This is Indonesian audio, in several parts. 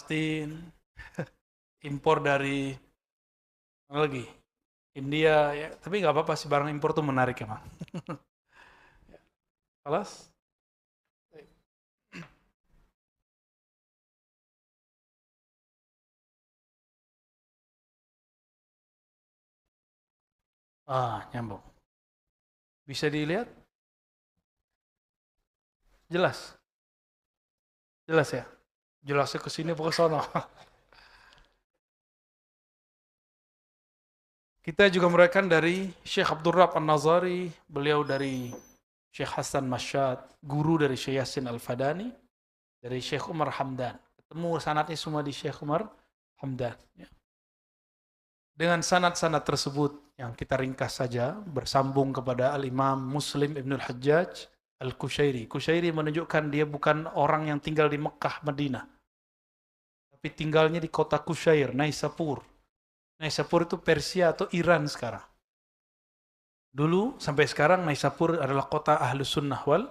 Palestina, impor dari mana lagi India ya, tapi nggak apa-apa sih, barang impor tuh menarik emang. Alas? Nyambung. Bisa dilihat? Jelas? Jelas ya? Jelasnya ke sini apa ke sono? Kita juga meriwayatkan dari Syekh Abdul Rabb An-Nazari, beliau dari Syekh Hasan Masyad, guru dari Syekh Yasin Al-Fadani, dari Syekh Umar Hamdan. Ketemu sanadnya semua di Syekh Umar Hamdan. Ya. Dengan sanad-sanad tersebut yang kita ringkas saja, bersambung kepada Al-Imam Muslim Ibnul Hajjaj Al-Kushairi. Kushairi menunjukkan dia bukan orang yang tinggal di Mekah, Madinah, tapi tinggalnya di kota Kushair, Naisapur. Naisapur itu Persia atau Iran sekarang. Dulu sampai sekarang Naisapur adalah kota Ahlus Sunnah wal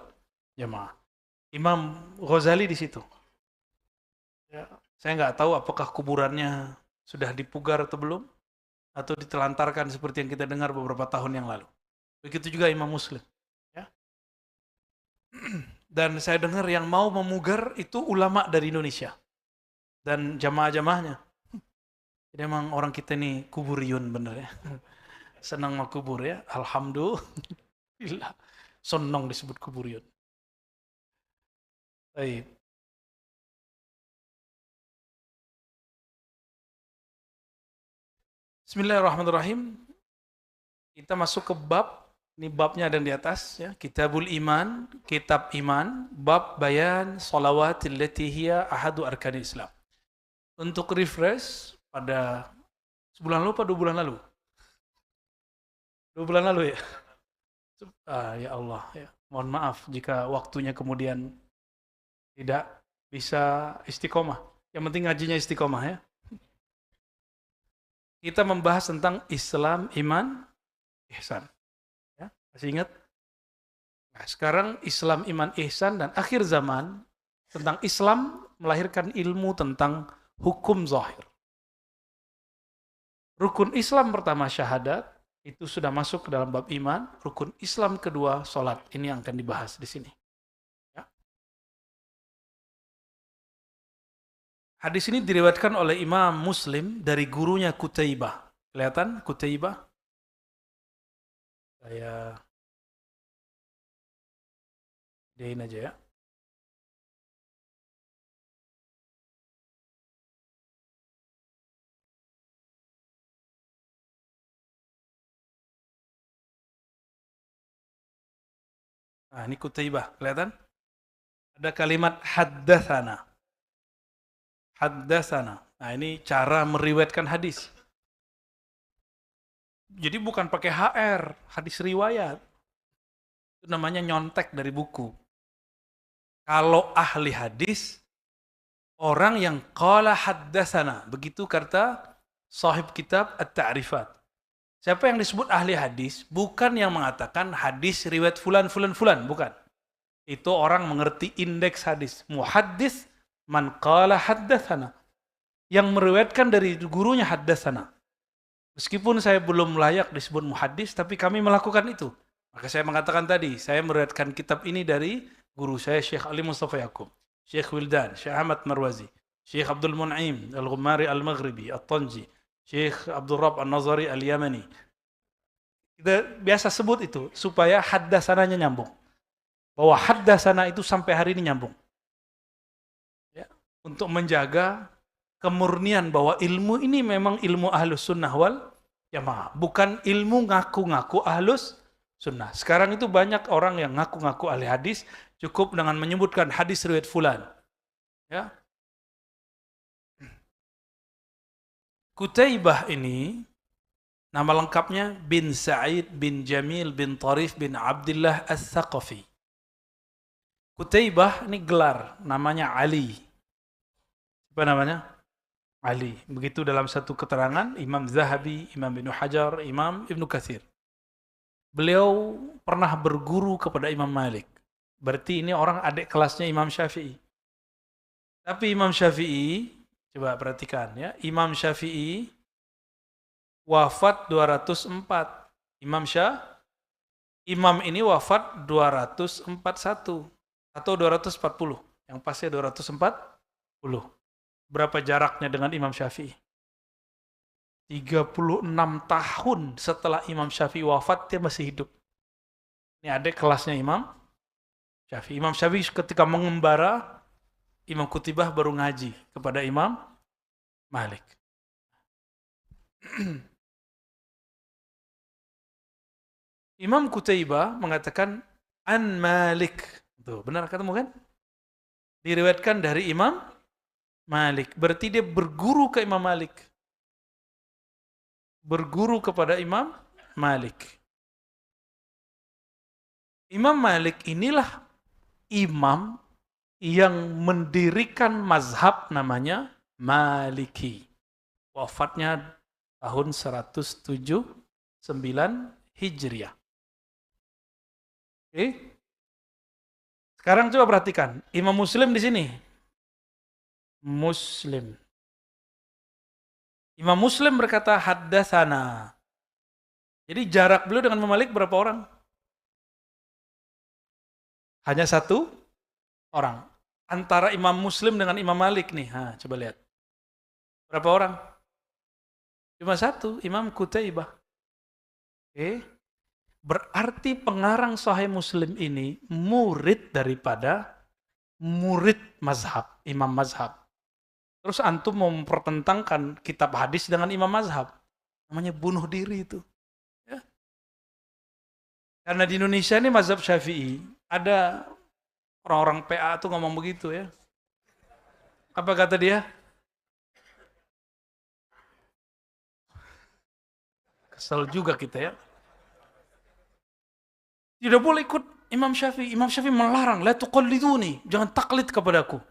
Jamaah. Imam Ghazali di situ. Ya, saya nggak tahu apakah kuburannya sudah dipugar atau belum, atau ditelantarkan seperti yang kita dengar beberapa tahun yang lalu. Begitu juga Imam Muslim. Ya. Dan saya dengar yang mau memugar itu ulama dari Indonesia dan jamaah-jamaahnya. Jadi emang orang kita ini kuburiyun bener ya. Senang mau kubur ya. Alhamdulillah. Senang disebut kuburiyun. Baik. Bismillahirrahmanirrahim. Kita masuk ke bab, ini babnya ada di atas ya. Kitabul Iman, kitab iman, bab bayan shalawatil lati hiya ahadu arkanil Islam. Untuk refresh pada sebulan lalu atau 2 bulan lalu? 2 bulan lalu ya? Ya Allah ya. Mohon maaf jika waktunya kemudian tidak bisa istiqomah. Yang penting ngajinya istiqomah ya. Kita membahas tentang Islam, iman, ihsan. Ya, masih ingat? Nah, sekarang Islam, iman, ihsan, dan akhir zaman tentang Islam melahirkan ilmu tentang hukum zahir. Rukun Islam pertama syahadat, itu sudah masuk ke dalam bab iman. Rukun Islam kedua salat. Ini yang akan dibahas di sini. Ya. Hadis ini diriwayatkan oleh Imam Muslim dari gurunya Qutaibah. Kelihatan Qutaibah? Saya diain aja ya. Nah, ini Qutaibah, kelihatan? Ada kalimat haddatsana. Haddatsana. Nah, ini cara meriwayatkan hadis. Jadi bukan pakai HR, hadis riwayat. Itu namanya nyontek dari buku. Kalau ahli hadis, orang yang qala haddatsana. Begitu kata sahib kitab At-Ta'rifat. Siapa yang disebut ahli hadis? Bukan yang mengatakan hadis riwayat fulan, fulan, fulan. Bukan. Itu orang mengerti indeks hadis. Muhaddis man qala haddatsana. Yang meriwayatkan dari gurunya haddatsana. Meskipun saya belum layak disebut muhaddis, tapi kami melakukan itu. Maka saya mengatakan tadi, saya meriwayatkan kitab ini dari guru saya Syekh Ali Mustafa Yaqub, Syekh Wildan, Syekh Ahmad Marwazi, Syekh Abdul Mun'im Al-Ghumari Al-Maghribi, At-Tanji, Syekh Abdul Rabb An-Nazari Al-Yamani. Kita biasa sebut itu supaya haddasananya nyambung. Bahwa haddasana itu sampai hari ini nyambung. Ya, untuk menjaga kemurnian bahwa ilmu ini memang ilmu ahlus sunnah wal jamaah. Bukan ilmu ngaku-ngaku ahlus sunnah. Sekarang itu banyak orang yang ngaku-ngaku ahli hadis, cukup dengan menyebutkan hadis riwayat fulan. Ya. Qutaibah ini, nama lengkapnya bin Sa'id bin Jamil bin Tarif bin Abdullah As-Saqafi. Qutaibah ini gelar, namanya Ali. Apa namanya? Ali. Begitu dalam satu keterangan Imam Zahabi, Imam Ibnu Hajar, Imam Ibnu Katsir. Beliau pernah berguru kepada Imam Malik. Berarti ini orang adik kelasnya Imam Syafi'i. Tapi Imam Syafi'i, Coba perhatikan ya. Imam Syafi'i wafat 204. Imam ini wafat 241 atau 240. Yang pasti 240. Berapa jaraknya dengan Imam Syafi'i? 36 tahun setelah Imam Syafi'i wafat, dia masih hidup. Ini adik kelasnya Imam Syafi'i. Imam Syafi'i ketika mengembara, Imam Qutibah baru ngaji kepada Imam Malik. Imam Qutaibah mengatakan an Malik. Tuh, benar ketemu kan? Diriwayatkan dari Imam Malik. Berarti dia berguru ke Imam Malik. Berguru kepada Imam Malik. Imam Malik inilah imam yang mendirikan mazhab namanya Maliki. Wafatnya tahun 179 Hijriah. Oke. Sekarang coba perhatikan, Imam Muslim di sini. Muslim. Imam Muslim berkata haddatsana. Jadi jarak beliau dengan Imam Malik berapa orang? Hanya satu orang. Antara Imam Muslim dengan Imam Malik nih. Coba lihat. Berapa orang? Cuma satu, Imam Qutaibah. Oke. Berarti pengarang Sahih Muslim ini murid daripada murid mazhab, imam mazhab. Terus antum mau mempertentangkan kitab hadis dengan imam mazhab. Namanya bunuh diri itu. Ya. Karena di Indonesia ini mazhab Syafi'i, ada orang-orang PA tuh ngomong begitu ya. Apa kata dia? Kesel juga kita ya. Tidak boleh ikut Imam Syafi'i. Imam Syafi'i melarang, la tuqalliduni, jangan taklid kepadaku.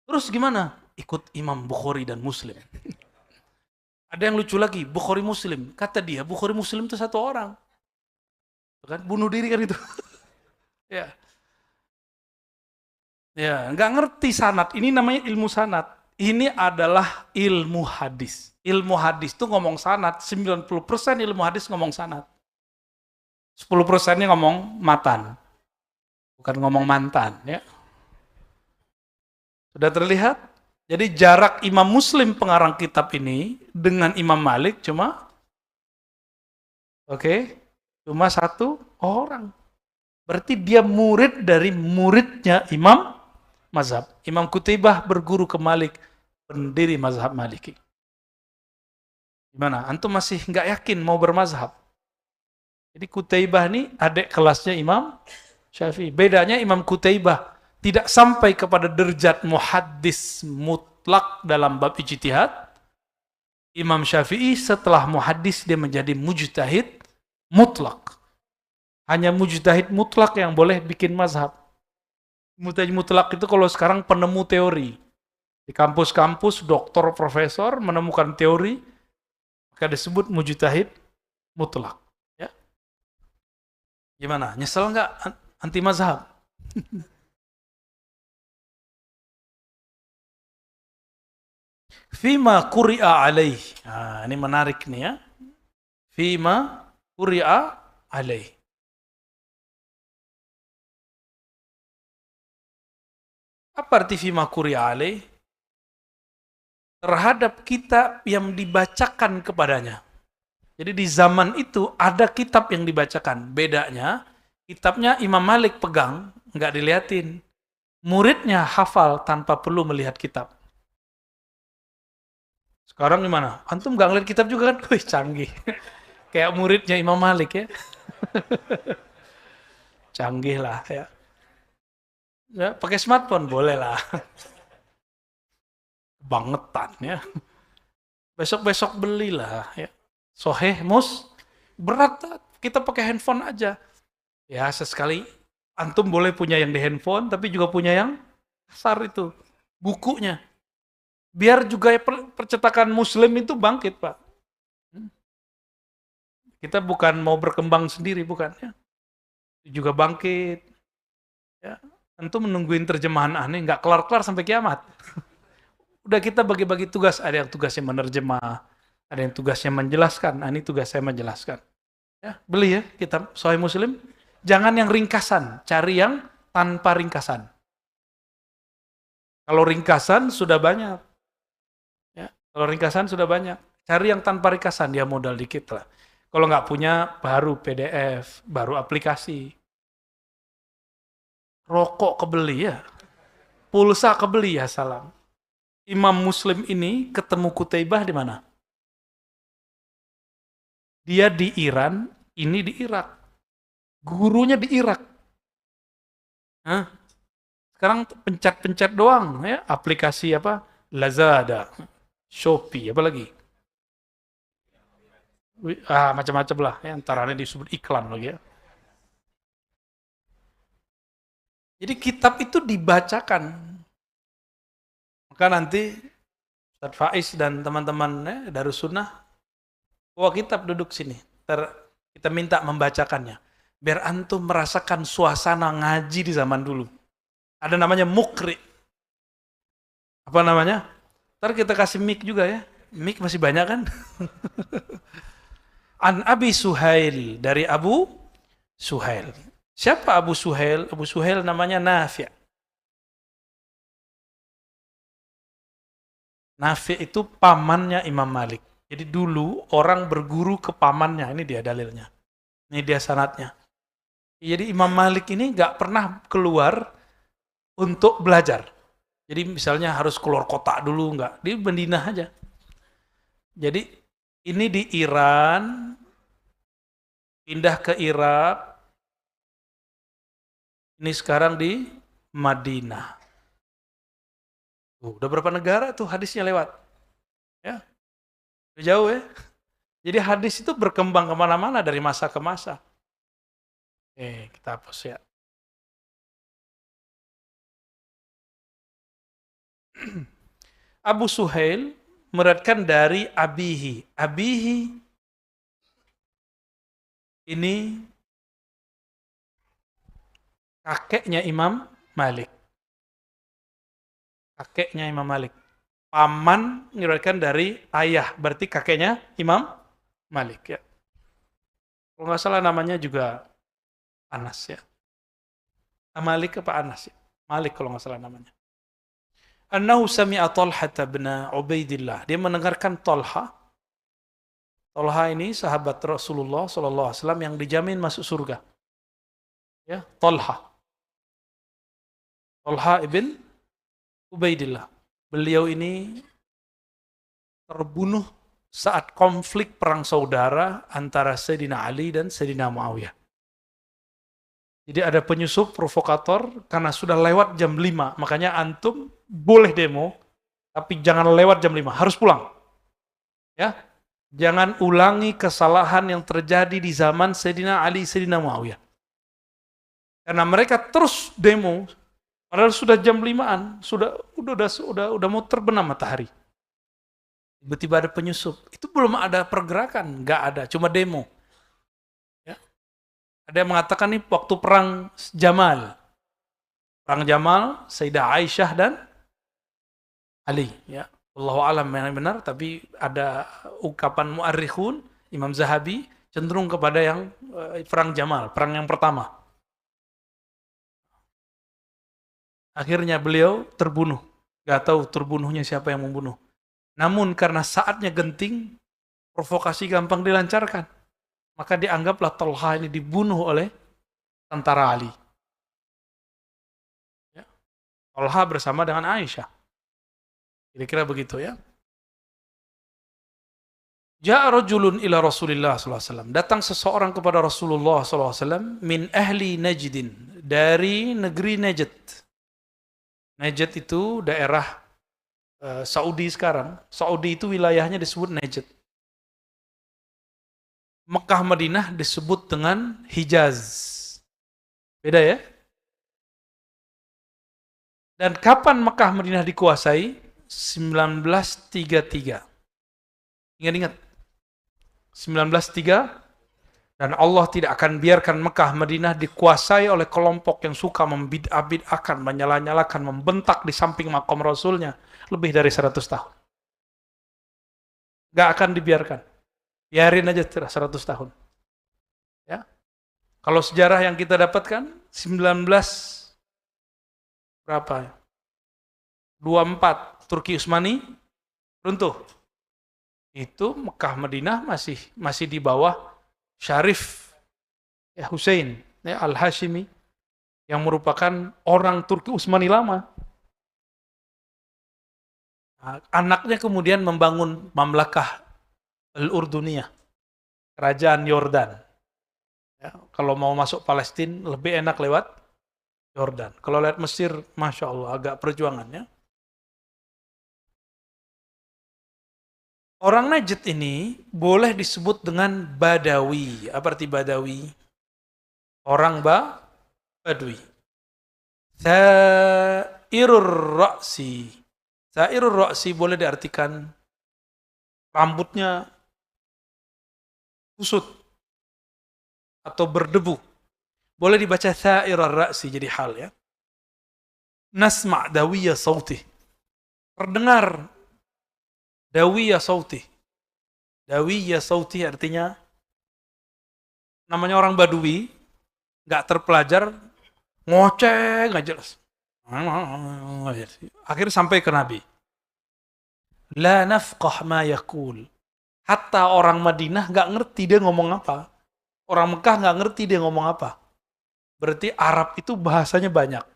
Terus gimana? Ikut Imam Bukhari dan Muslim. Ada yang lucu lagi, Bukhari Muslim. Kata dia, Bukhari Muslim itu satu orang. Kan bunuh diri kan itu. Ya. Ya, nggak ngerti sanad. Ini namanya ilmu sanad. Ini adalah ilmu hadis. Ilmu hadis itu ngomong sanad, 90% ilmu hadis ngomong sanad. 10%-nya ngomong matan. Bukan ngomong mantan, ya. Sudah terlihat? Jadi jarak Imam Muslim pengarang kitab ini dengan Imam Malik cuma cuma satu orang. Berarti dia murid dari muridnya Imam mazhab. Imam Qutaibah berguru ke Malik, pendiri mazhab Maliki. Gimana? Antum masih nggak yakin mau bermazhab? Jadi Qutaibah ini adik kelasnya Imam Syafi'i. Bedanya Imam Qutaibah tidak sampai kepada derajat muhaddis mutlak dalam bab ijtihad. Imam Syafi'i setelah muhaddis dia menjadi mujtahid mutlak. Hanya mujtahid mutlak yang boleh bikin mazhab. Mujtahid mutlak itu kalau sekarang penemu teori. Di kampus-kampus doktor profesor menemukan teori maka disebut mujtahid mutlak. Ya. Gimana? Nyesel nggak anti mazhab? Fima quri'a alaih. Nah, ini menarik nih ya. Fima quri'a alaih. Apa arti fima quri'a alaih? Terhadap kitab yang dibacakan kepadanya. Jadi di zaman itu ada kitab yang dibacakan. Bedanya, kitabnya Imam Malik pegang, nggak diliatin. Muridnya hafal tanpa perlu melihat kitab. Sekarang gimana? Antum nggak ngeliat kitab juga kan? Wih, canggih. Kayak muridnya Imam Malik ya. Canggih lah ya. Ya, pakai smartphone boleh lah. Bangetan ya. Besok-besok belilah ya. Soheh mus berat kita pakai handphone aja. Ya sesekali antum boleh punya yang di handphone tapi juga punya yang besar itu bukunya. Biar juga percetakan Muslim itu bangkit, Pak. Kita bukan mau berkembang sendiri, bukan ya. Juga bangkit. Ya. Antum menungguin terjemahan aneh nggak kelar-kelar sampai kiamat. Udah kita bagi-bagi tugas, ada yang tugasnya menerjemah, ada yang tugasnya menjelaskan. Nah, ini tugas saya menjelaskan. Ya, beli ya kitab Sahih Muslim. Jangan yang ringkasan, cari yang tanpa ringkasan. Kalau ringkasan sudah banyak. Ya, kalau ringkasan sudah banyak. Cari yang tanpa ringkasan, dia modal dikit lah. Kalau nggak punya, baru PDF, baru aplikasi. Rokok kebeli ya. Pulsa kebeli ya, salam. Imam Muslim ini ketemu Kutaibah di mana? Dia di Iran, ini di Irak. Gurunya di Irak. Hah? Sekarang pencet-pencet doang ya, aplikasi apa? Lazada, Shopee, apa lagi? Macam-macam lah ya, antaranya disebut iklan lagi ya. Jadi kitab itu dibacakan. Maka nanti Ustaz Faiz dan teman-teman Darus Sunnah bawa kitab duduk sini. Kita minta membacakannya. Biar antum merasakan suasana ngaji di zaman dulu. Ada namanya mukri. Apa namanya? Ntar kita kasih mic juga ya. Mic masih banyak kan? An Abi Suhail, dari Abu Suhail. Siapa Abu Suhail? Abu Suhail namanya Nafi'. Nafi' itu pamannya Imam Malik. Jadi dulu orang berguru ke pamannya. Ini dia dalilnya. Ini dia sanadnya. Jadi Imam Malik ini nggak pernah keluar untuk belajar. Jadi misalnya harus keluar kota dulu, nggak. Di Madinah aja. Jadi ini di Iran, pindah ke Irak, ini sekarang di Madinah. Udah berapa negara tuh hadisnya lewat? Ya, udah jauh ya. Jadi hadis itu berkembang kemana-mana dari masa ke masa. Kita hapus ya. Abu Suhail meriwayatkan dari Abihi. Abihi ini kakeknya Imam Malik. Kakeknya Imam Malik. Paman meriwayatkan dari ayah, berarti kakeknya Imam Malik ya. Kalau nggak salah namanya juga Anas ya. Malik apa Anas ya? Malik kalau nggak salah namanya. Annahu sami'a Talha bin Ubaidillah. Dia mendengarkan Talha. Talha ini sahabat Rasulullah SAW yang dijamin masuk surga. Ya, Talha. Talha ibn Ubaidillah. Beliau ini terbunuh saat konflik perang saudara antara Sayyidina Ali dan Sayyidina Muawiyah. Jadi ada penyusup provokator karena sudah lewat jam 5. Makanya antum boleh demo, tapi jangan lewat jam 5. Harus pulang. Ya, jangan ulangi kesalahan yang terjadi di zaman Sayyidina Ali, Sayyidina Muawiyah. Karena mereka terus demo, padahal sudah jam 5-an, udah mau terbenam matahari. Tiba-tiba ada penyusup. Itu belum ada pergerakan, nggak ada, cuma demo. Ada yang mengatakan nih waktu perang Jamal. Perang Jamal, Sayyidah Aisyah dan Ali. Ya, Wallahu a'lam yang benar, tapi ada ungkapan mu'arrikhun, Imam Zahabi, cenderung kepada yang perang Jamal, perang yang pertama. Akhirnya beliau terbunuh. Gak tahu terbunuhnya siapa yang membunuh. Namun karena saatnya genting, provokasi gampang dilancarkan. Maka dianggaplah Talha ini dibunuh oleh tentara Ali. Ya. Talha bersama dengan Aisyah. Kira-kira begitu ya. Ja'a rajulun ila Rasulillah SAW. Datang seseorang kepada Rasulullah SAW min ahli Najdin. Dari negeri Najd. Najd itu daerah Saudi sekarang. Saudi itu wilayahnya disebut Najd. Mekah Madinah disebut dengan Hijaz. Beda ya? Dan kapan Mekah Madinah dikuasai? 1933. Ingat-ingat. 1933. Dan Allah tidak akan biarkan Mekah Madinah dikuasai oleh kelompok yang suka membid'ah-bid'ahkan, menyala-nyalakan, membentak di samping makam Rasulnya. lebih dari 100 tahun. Nggak akan dibiarkan. Biarin aja 100 tahun. Ya. Kalau sejarah yang kita dapatkan 19 berapa ya? 24 Turki Utsmani runtuh. Itu Mekah Madinah masih di bawah Syarif ya Hussein ya, Al-Hashimi yang merupakan orang Turki Utsmani lama. Nah, anaknya kemudian membangun Mamlakah Al-Urduniyah, kerajaan Yordan. Ya, kalau mau masuk Palestina lebih enak lewat Yordan. Kalau lewat Mesir, Masya Allah, agak perjuangannya. Orang Najd ini boleh disebut dengan Badawi. Apa arti Badawi? Orang Badui. Sa'irur ra'si. Sa'irur ra'si boleh diartikan rambutnya kusut atau berdebu. Boleh dibaca sa'irur ra'si jadi hal ya. Nasma' dawiyya sautih. Terdengar dawiyya sautih. Dawiyya sautih artinya namanya orang Badui, nggak terpelajar, ngoceh, nggak jelas. Akhirnya sampai ke Nabi. La nafqah ma yakul. Hatta orang Madinah nggak ngerti dia ngomong apa. Orang Mekah nggak ngerti dia ngomong apa. Berarti Arab itu bahasanya banyak.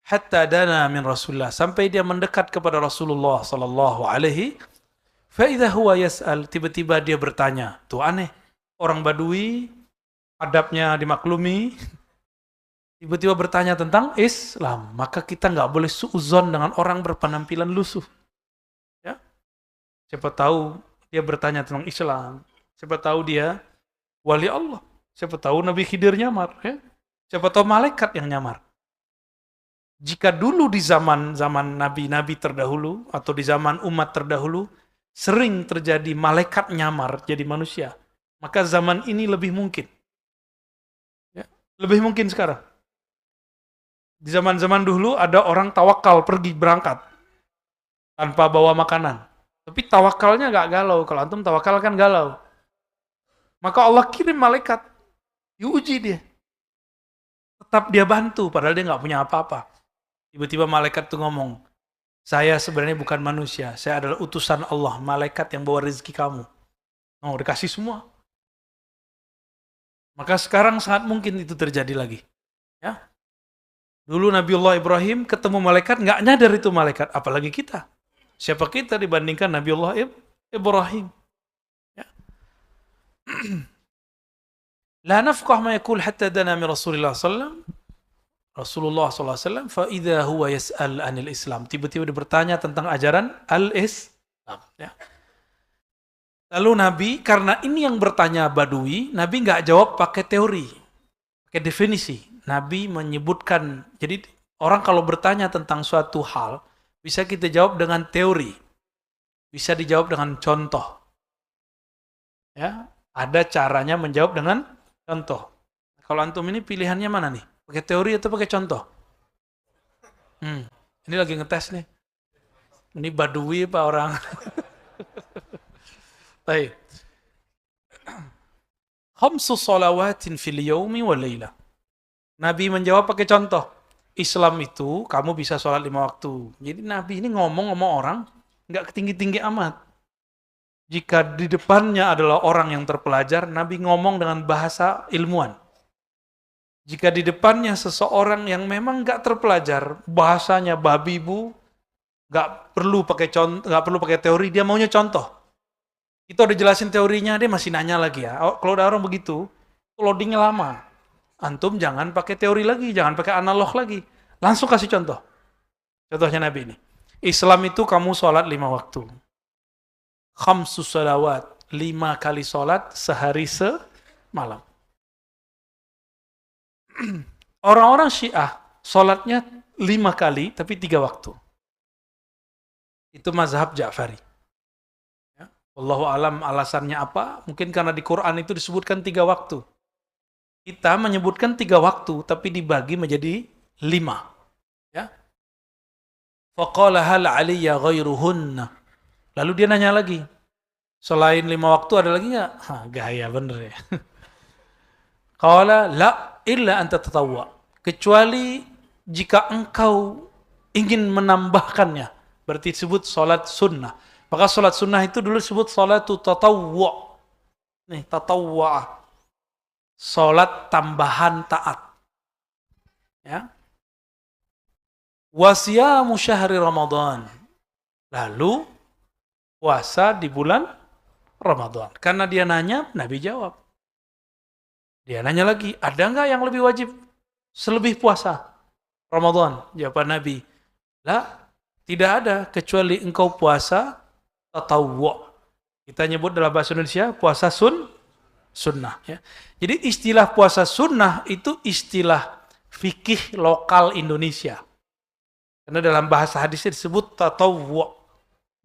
Hatta dana min Rasulullah, sampai dia mendekat kepada Rasulullah sallallahu alaihi. Fa idza huwa yas'al, tiba-tiba dia bertanya. Tuh aneh. Orang Badui adabnya dimaklumi. Tiba-tiba bertanya tentang Islam, maka kita nggak boleh suuzon dengan orang berpenampilan lusuh. Ya, siapa tahu dia bertanya tentang Islam, siapa tahu dia wali Allah, siapa tahu Nabi Khidir nyamar, ya? Siapa tahu malaikat yang nyamar. Jika dulu di zaman nabi-nabi terdahulu atau di zaman umat terdahulu sering terjadi malaikat nyamar jadi manusia, maka zaman ini lebih mungkin. Ya, lebih mungkin sekarang. Di zaman-zaman dulu ada orang tawakal pergi berangkat tanpa bawa makanan. Tapi tawakalnya nggak galau. Kalau antum tawakal kan galau. Maka Allah kirim malaikat. Diuji dia. Tetap dia bantu padahal dia nggak punya apa-apa. Tiba-tiba malaikat tuh ngomong, saya sebenarnya bukan manusia. Saya adalah utusan Allah. Malaikat yang bawa rezeki kamu. Oh, dikasih semua. Maka sekarang sangat mungkin itu terjadi lagi. Ya. Dulu Nabiullah Ibrahim ketemu malaikat, nggak nyadar itu malaikat. Apalagi kita. Siapa kita dibandingkan Nabiullah Ibrahim? Ya. La nafqah ma yakul hatta dana min Rasulullah sallallahu Rasulullah SAW, فَإِذَا هُوَ يَسْأَلْ عَنِ الْإِسْلَامِ. Tiba-tiba dia bertanya tentang ajaran Al-Islam. Ya. Lalu Nabi, karena ini yang bertanya Badui, Nabi nggak jawab pakai teori, pakai definisi. Nabi menyebutkan, jadi orang kalau bertanya tentang suatu hal, bisa kita jawab dengan teori, bisa dijawab dengan contoh. Ya, ada caranya menjawab dengan contoh. Kalau antum ini pilihannya mana nih? Pakai teori atau pakai contoh? Ini lagi ngetes nih. Ini Badui apa orang? Baik. Khamsu salawatin fil yaumi wal laila. Nabi menjawab pakai contoh. Islam itu kamu bisa sholat 5 waktu. Jadi Nabi ini ngomong sama orang nggak ketinggi-tinggi amat. Jika di depannya adalah orang yang terpelajar, Nabi ngomong dengan bahasa ilmuwan. Jika di depannya seseorang yang memang nggak terpelajar, bahasanya babi bu, nggak perlu pakai teori, dia maunya contoh. Kita udah jelasin teorinya, dia masih nanya lagi ya. Kalau ada orang begitu, loadingnya lama. Antum jangan pakai teori lagi, jangan pakai analog lagi, langsung kasih contoh. Contohnya Nabi ini. Islam itu kamu sholat 5 waktu. Khamsu salawat, 5 kali sholat sehari semalam. Orang-orang Syiah sholatnya 5 kali tapi 3 waktu. Itu mazhab Ja'fari. Ya. Wallahu alam alasannya apa? Mungkin karena di Quran itu disebutkan 3 waktu. Kita menyebutkan 3 waktu tapi dibagi menjadi 5. Ya. Faqala hal aliyya ghairuhunna. Lalu dia nanya lagi, selain 5 waktu ada lagi nggak? Gaya bener ya. Qala la illa anta tatawwa. Kecuali jika engkau ingin menambahkannya. Berarti disebut salat sunnah. Maka salat sunnah itu dulu disebut salatu tatawwu. Nih, tatawwa. Salat tambahan taat. Ya. Wa siyamu syahri Ramadan. Lalu puasa di bulan Ramadan. Karena dia nanya, Nabi jawab. Dia nanya lagi, ada nggak yang lebih wajib selebih puasa Ramadan? Jawaban Nabi, lah, tidak ada kecuali engkau puasa tatawwu. Kita nyebut dalam bahasa Indonesia puasa sunnah. Ya. Jadi istilah puasa sunnah itu istilah fikih lokal Indonesia. Karena dalam bahasa hadisnya disebut tatawwu.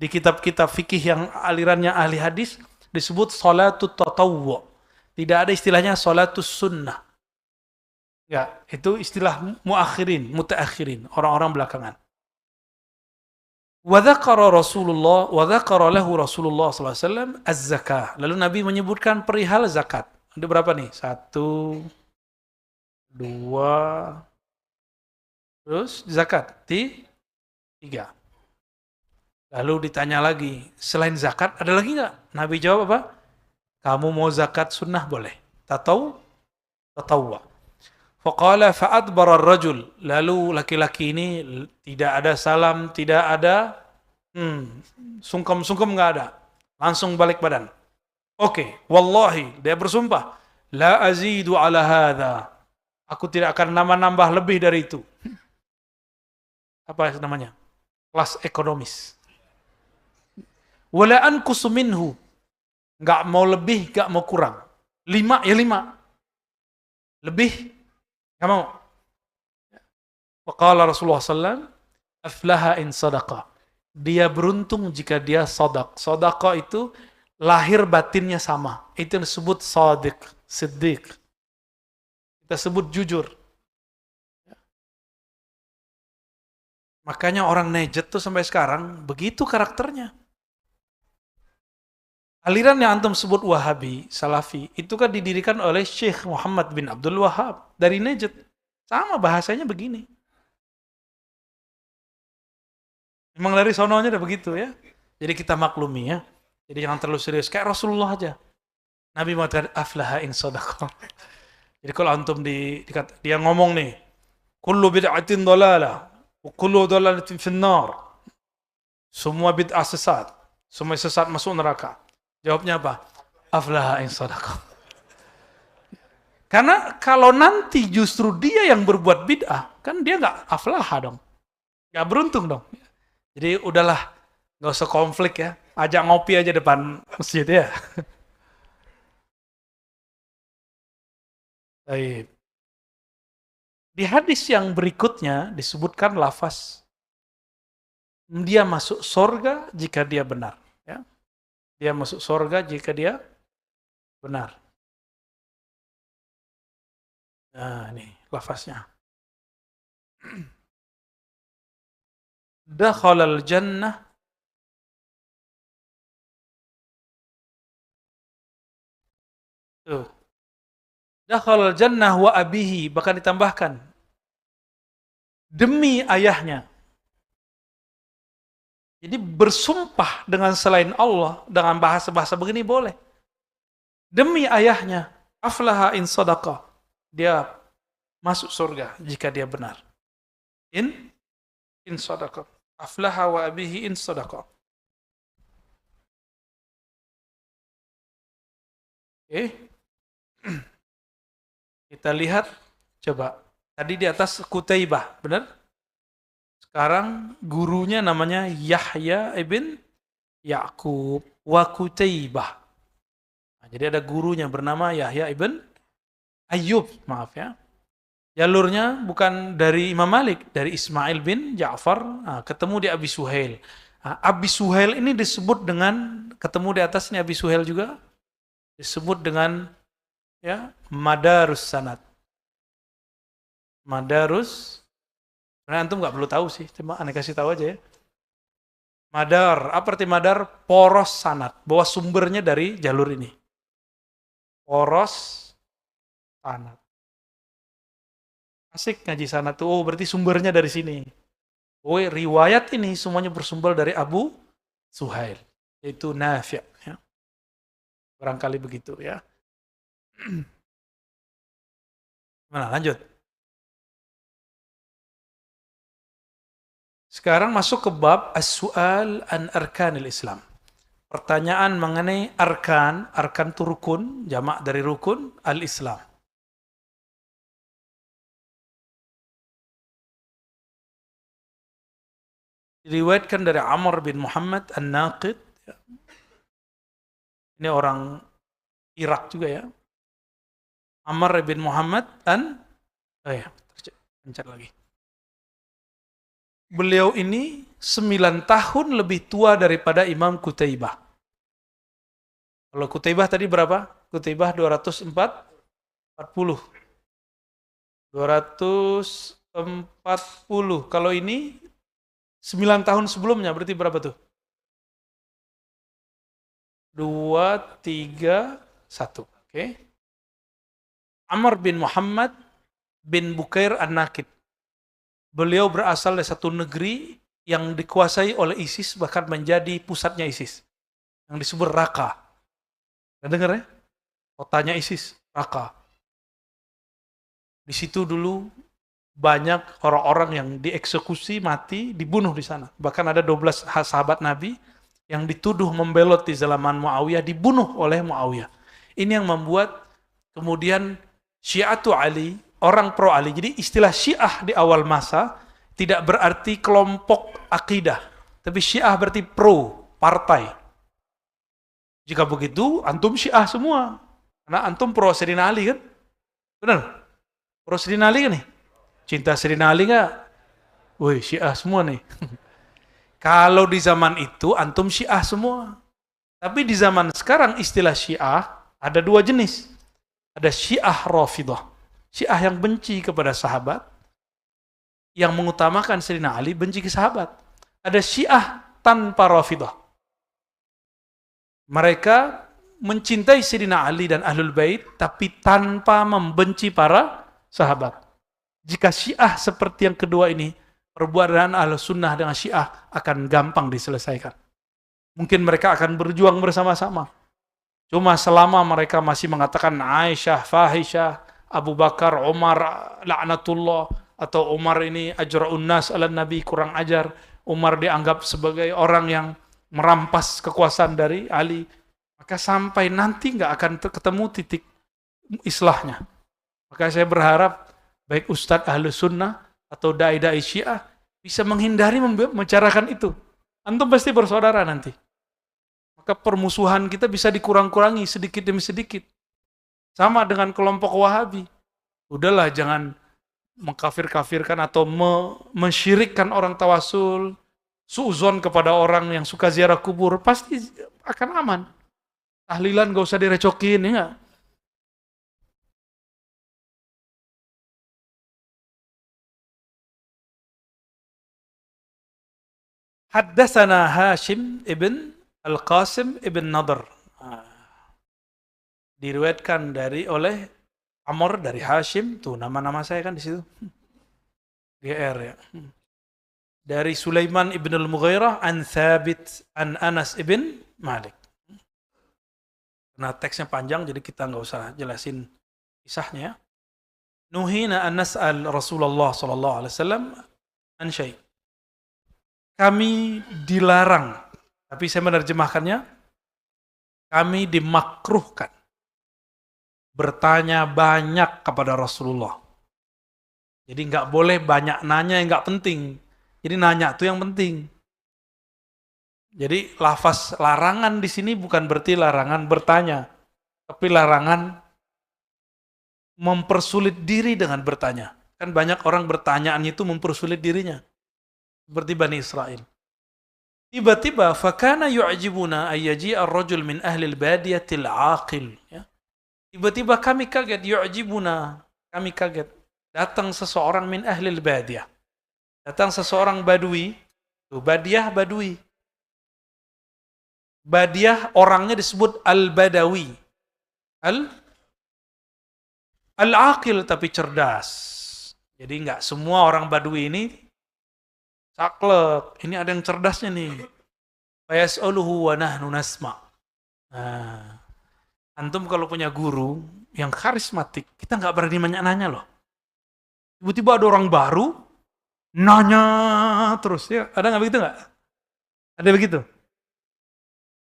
Di kitab-kitab fikih yang alirannya ahli hadis disebut salatut tatawwu. Tidak ada istilahnya salatus sunnah. Ya, itu istilah muakhirin, mutaakhirin, orang-orang belakangan. Wa dzakara lahu Rasulullah sallallahu alaihi wasallam az-zakah. Lalu Nabi menyebutkan perihal zakat. Ada berapa nih? 1, 2, terus zakat. 3. Lalu ditanya lagi, selain zakat ada lagi nggak? Nabi jawab apa? Kamu mau zakat sunnah boleh. Tatawwa. Faqala fa'adbara ar-rajul. Lalu laki-laki ini tidak ada salam, tidak ada sungkem-sungkem nggak ada. Langsung balik badan. Oke, wallahi, dia bersumpah, la azidu ala hadha. Aku tidak akan nambah lebih dari itu. Apa namanya? Kelas ekonomis. Wala anqusu minhu. Nggak mau lebih, nggak mau kurang. 5 ya 5. Lebih, nggak mau. Waqala Rasulullah SAW, aflaha in sadaqa. Dia beruntung jika dia sodak. Sodaqa itu lahir batinnya sama. Itu yang disebut sadiq, siddiq. Kita sebut jujur. Makanya orang Najd tuh sampai sekarang begitu karakternya. Aliran yang antum sebut Wahabi, Salafi, itu kan didirikan oleh Syekh Muhammad bin Abdul Wahhab dari Najd. Sama bahasanya begini. Memang dari sononya udah begitu ya. Jadi kita maklumi ya. Jadi jangan terlalu serius. Kayak Rasulullah aja. Nabi mengatakan aflaha in sadaqah. Jadi kalau antum dia ngomong nih, kullu bid'atin dhalalah, wa kullu dhalalatin finnar. Semua bid'ah sesat. Semua sesat masuk neraka. Jawabnya apa? Aflaha in sadaqah. Karena kalau nanti justru dia yang berbuat bid'ah, kan dia nggak aflaha dong. Nggak beruntung dong. Jadi udahlah, nggak usah konflik ya. Ajak ngopi aja depan masjid ya. Baik. Di hadis yang berikutnya disebutkan lafaz dia masuk surga jika dia benar. Ya. Dia masuk surga jika dia benar. Nah, ini lafaznya. Dakhalal jannah tuh. Dakhalal jannah wa abihi, bahkan ditambahkan demi ayahnya. Jadi bersumpah dengan selain Allah dengan bahasa-bahasa begini boleh. Demi ayahnya, aflaha in sadaqah. Dia masuk surga jika dia benar. In sadaqah. Aflaha wa abihi in sadaqah. Oke. Kita lihat coba. Tadi di atas Qutaibah, benar? Sekarang gurunya namanya Yahya ibn Ya'qub wa Qutaibah. Nah, jadi ada gurunya bernama Yahya ibn Ayyub, maaf ya. Jalurnya bukan dari Imam Malik, dari Ismail bin Ja'far, ketemu di Abi Suhail. Abi Suhail ini disebut dengan, ketemu di atas ini Abi Suhail juga, disebut dengan ya Madarus Sanad. Madarus Sebenarnya antum nggak perlu tahu sih, cuma aneh kasih tahu aja ya. Madar, apa arti madar? Poros sanad, bahwa sumbernya dari jalur ini. Poros sanad. Asik ngaji sanad tuh, oh berarti sumbernya dari sini. Oh riwayat ini semuanya bersumber dari Abu Suhail, yaitu Nafi'. Ya. Barangkali begitu ya. Mana lanjut? Sekarang masuk ke bab as-su'al an arkanil Islam. Pertanyaan mengenai arkan, arkan itu rukun, jamak dari rukun, al-Islam. Diriwayatkan dari Amr bin Muhammad An-Naqid. Ini orang Irak juga ya. Amr bin Muhammad oh ya, pencet lagi. Beliau ini 9 tahun lebih tua daripada Imam Qutaibah. Kalau Qutaibah tadi berapa? Qutaibah 240. 240. Kalau ini 9 tahun sebelumnya berarti berapa tuh? 2, 3, 1. Oke. Amr bin Muhammad bin Bukair An-Naqid. Beliau berasal dari satu negeri yang dikuasai oleh ISIS, bahkan menjadi pusatnya ISIS. Yang disebut Raqqa. Nggak dengar ya? Kotanya ISIS, Raqqa. Di situ dulu banyak orang-orang yang dieksekusi, mati, dibunuh di sana. Bahkan ada 12 sahabat Nabi yang dituduh membelot di zaman Muawiyah, dibunuh oleh Muawiyah. Ini yang membuat kemudian Syiatu Ali, orang pro Ali. Jadi istilah Syiah di awal masa tidak berarti kelompok akidah, tapi Syiah berarti pro, partai. Jika begitu, antum Syiah semua. Karena antum pro Sayyidina Ali kan? Benar? Pro Sayyidina Ali kan nih? Cinta Sayyidina Ali nggak? Woi, Syiah semua nih. Kalau di zaman itu, antum Syiah semua. Tapi di zaman sekarang istilah Syiah ada 2 jenis. Ada Syiah Rafidah. Syiah yang benci kepada sahabat, yang mengutamakan Sayyidina Ali, benci ke sahabat. Ada Syiah tanpa Rafidah. Mereka mencintai Sayyidina Ali dan Ahlul Bait, tapi tanpa membenci para sahabat. Jika Syiah seperti yang kedua ini, perbuatan Ahlus Sunnah dengan Syiah akan gampang diselesaikan. Mungkin mereka akan berjuang bersama-sama. Cuma selama mereka masih mengatakan Aisyah, Fahisyah, Abu Bakar, Umar, laknatullah, atau Umar ini ajra'un nas ala Nabi, kurang ajar, Umar dianggap sebagai orang yang merampas kekuasaan dari Ali, maka sampai nanti nggak akan ketemu titik islahnya. Maka saya berharap baik Ustadz Ahlus Sunnah atau dai-dai Syiah bisa menghindari membicarakan itu. Antum pasti bersaudara nanti. Maka permusuhan kita bisa dikurang-kurangi sedikit demi sedikit. Sama dengan kelompok Wahabi. Udahlah jangan mengkafir-kafirkan atau mensyirikkan orang tawasul, suuzon kepada orang yang suka ziarah kubur, pasti akan aman. Tahlilan gak usah direcokin, ya gak? Haddatsana Hashim ibn Al-Qasim ibn Nadr. Diriwayatkan oleh Amr dari Hashim, tuh nama-nama saya kan di situ. GR ya. Dari Sulaiman ibn al-Mughirah an Thabit an Anas ibn Malik. Karena teksnya panjang jadi kita nggak usah jelasin kisahnya. Nuhina an nas'al Rasulullah sallallahu alaihi wasallam an syai'. Kami dilarang, tapi saya menerjemahkannya, kami dimakruhkan bertanya banyak kepada Rasulullah. Jadi nggak boleh banyak nanya yang nggak penting. Jadi nanya itu yang penting. Jadi lafaz larangan di sini bukan berarti larangan bertanya, tapi larangan mempersulit diri dengan bertanya. Kan banyak orang bertanyaannya itu mempersulit dirinya. Seperti Bani Israel. Tiba-tiba fakana yu'jibuna ayyaji ar-rajul min ahli al-badiyatil aqil, ya. Tiba-tiba kami kaget, yu'jibuna, kami kaget. Datang seseorang min ahli al-badiyah. Datang seseorang badui, tuh Badiah badui. Badiah orangnya disebut al-badawi. Al-aqil tapi cerdas. Jadi nggak semua orang badui ini saklek. Ini ada yang cerdasnya nih. Fayas'aluhu wa nahnu nasma'. Nah, antum kalau punya guru yang karismatik, kita nggak berani nanya loh. Tiba-tiba ada orang baru, nanya terus. Ya, ada nggak begitu nggak? Ada begitu?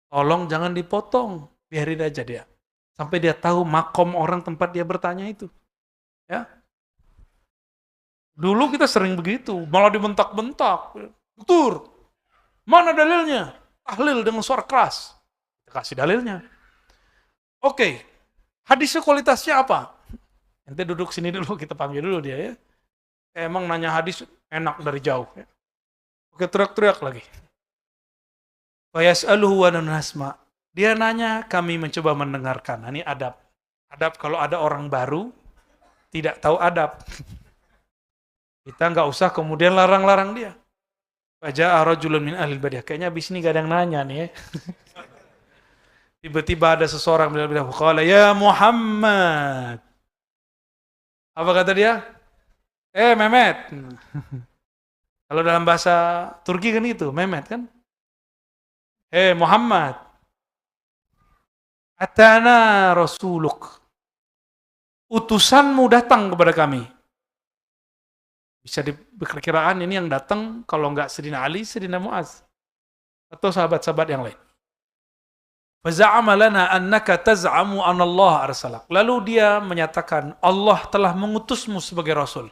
Tolong jangan dipotong, biarin aja dia. Sampai dia tahu makom orang tempat dia bertanya itu. Ya. Dulu kita sering begitu, malah dibentak-bentak. Betul, mana dalilnya? Tahlil dengan suara keras. Kita kasih dalilnya. Oke, hadisnya kualitasnya apa? Nanti duduk sini dulu, kita panggil dulu dia ya. Emang nanya hadis enak dari jauh. Ya. Oke, teriak-teriak lagi. Fayas'aluhu wa nasma. Dia nanya, kami mencoba mendengarkan. Nah, ini adab. Adab kalau ada orang baru, tidak tahu adab. Kita nggak usah kemudian larang-larang dia. Faja'a rajulun min ahlil badiah. Kayaknya abis ini gak ada yang nanya nih ya. Tiba-tiba ada seseorang bilang, qala ya Muhammad. Apa kata dia? Mehmet. Kalau dalam bahasa Turki kan itu, Mehmet kan? Muhammad. Atana rasuluk. Utusanmu datang kepada kami. Bisa diperkiraan ini yang datang kalau enggak Sayyidina Ali, Sayyidina Mu'az. Atau sahabat-sahabat yang lain. Faza'ama lana annaka taz'amu anallah arsalak. Lalu dia menyatakan, Allah telah mengutusmu sebagai Rasul.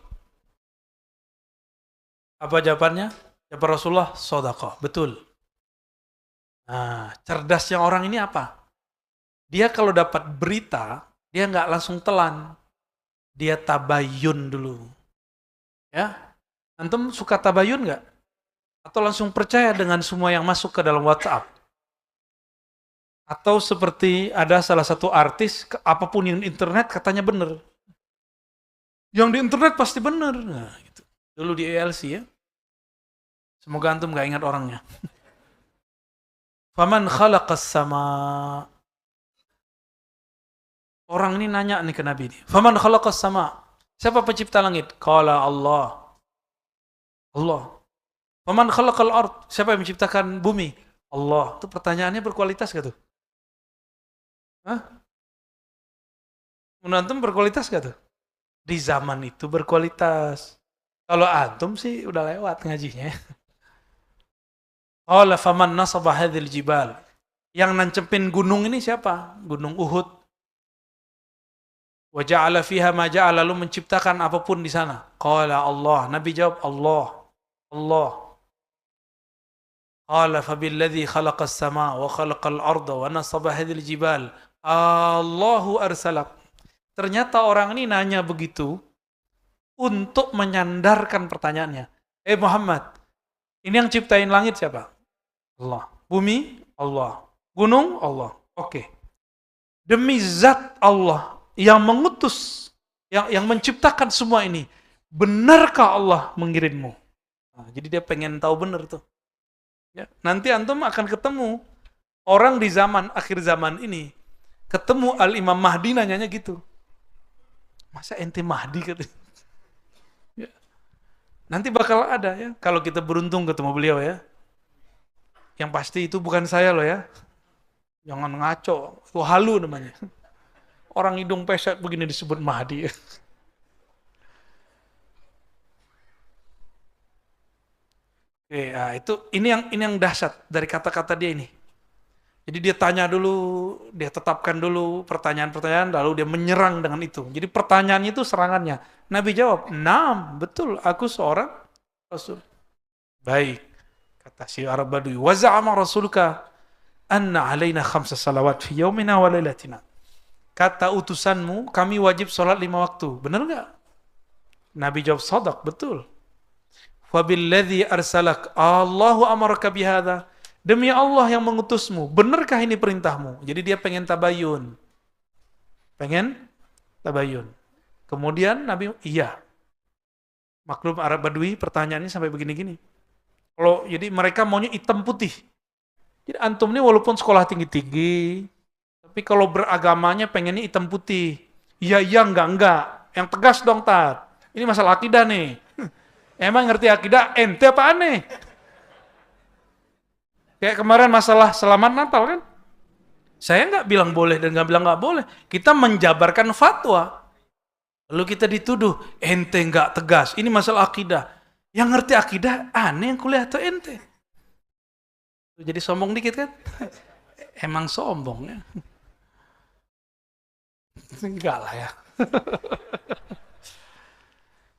Apa jawabannya? Jawab Rasulullah, sodaqah. Betul. Nah, cerdasnya orang ini apa? Dia kalau dapat berita, dia nggak langsung telan. Dia tabayun dulu. Ya, antum suka tabayun nggak? Atau langsung percaya dengan semua yang masuk ke dalam WhatsApp? Atau seperti ada salah satu artis, apapun yang di internet katanya benar. Yang di internet pasti benar. Nah, gitu. Dulu di ALC ya. Semoga antum nggak ingat orangnya. Faman khalaqas sama. Orang ini nanya nih ke Nabi ini. Faman khalaqas sama. Siapa pencipta langit? Qala Allah. Allah. Faman khalaqal ard. Siapa yang menciptakan bumi? Allah. Itu pertanyaannya berkualitas gak tuh? Hah? Menurut antum berkualitas gak tuh? Di zaman itu berkualitas. Kalau antum sih udah lewat ngajinya. Qala faman nasaba hadhil jibal. Yang nancepin gunung ini siapa? Gunung Uhud. Wa ja'ala fiha ma ja'ala, lalu menciptakan apapun di sana. Qala Allah. Nabi jawab Allah. Allah. Qala fabilladzi khalaqas sama wa khalaqal arda wa nasaba hadhil jibal. Allahu arsalak. Ternyata orang ini nanya begitu untuk menyandarkan pertanyaannya. Muhammad, ini yang ciptain langit siapa? Allah. Bumi? Allah. Gunung? Allah. Oke. Demi zat Allah yang mengutus, yang menciptakan semua ini, benarkah Allah mengirimmu? Nah, jadi dia pengen tahu benar tuh. Ya, nanti antum akan ketemu orang di zaman akhir zaman ini, ketemu Al-Imam Mahdi nanyanya gitu. Masa ente Mahdi katanya? Ya. Nanti bakal ada ya, kalau kita beruntung ketemu beliau ya. Yang pasti itu bukan saya loh ya. Jangan ngaco, itu halu namanya. Orang hidung pesek begini disebut Mahdi. Oke, nah itu ini yang dahsyat dari kata-kata dia ini. Jadi dia tanya dulu, dia tetapkan dulu pertanyaan-pertanyaan, lalu dia menyerang dengan itu. Jadi pertanyaannya itu serangannya. Nabi jawab, "Naam, betul, aku seorang Rasul." Baik, kata si Arab Badui, "Wa za'ama rasuluka anna alaina khamsa salawat fi yaumina wa lailatina." Kata utusanmu, kami wajib sholat 5 waktu. Benar nggak? Nabi jawab, sadaq, betul. Wabilladzi arsalak, Allahu amaraka bihadza. Demi Allah yang mengutusmu, benarkah ini perintahmu? Jadi dia pengen tabayun. Pengen tabayun. Kemudian Nabi, iya. Maklum Arab Badui pertanyaannya sampai begini-gini. Kalau jadi mereka maunya hitam putih. Jadi antum ini walaupun sekolah tinggi-tinggi, tapi kalau beragamanya pengennya hitam putih. Iya, iya, enggak. Yang tegas dong, Tat. Ini masalah akidah nih. Emang ngerti akidah? Ente apa aneh? Kayak kemarin masalah selamat Natal kan? Saya nggak bilang boleh dan nggak bilang nggak boleh. Kita menjabarkan fatwa. Lalu kita dituduh, ente nggak tegas. Ini masalah akidah. Yang ngerti akidah, aneh yang kuliah atau ente. Jadi sombong dikit kan? Emang sombong ya? Enggak lah ya.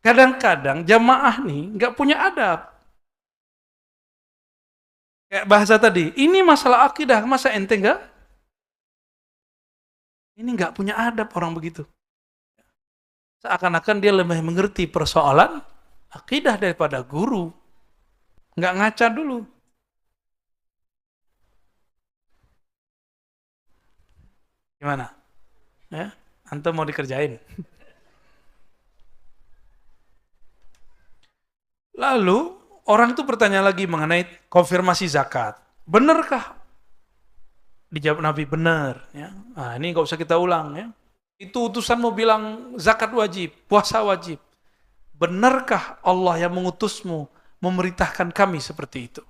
Kadang-kadang jamaah nih nggak punya adab. Kayak bahasa tadi, ini masalah akidah, masa ente nggak? Ini nggak punya adab orang begitu. Seakan-akan dia lebih mengerti persoalan akidah daripada guru. Nggak ngaca dulu. Gimana? Ya, antum mau dikerjain. Lalu orang itu bertanya lagi mengenai konfirmasi zakat. Benarkah? Dijawab Nabi benar. Ya. Nah, ini nggak usah kita ulang. Ya. Itu utusan mau bilang zakat wajib, puasa wajib. Benarkah Allah yang mengutusmu memerintahkan kami seperti itu?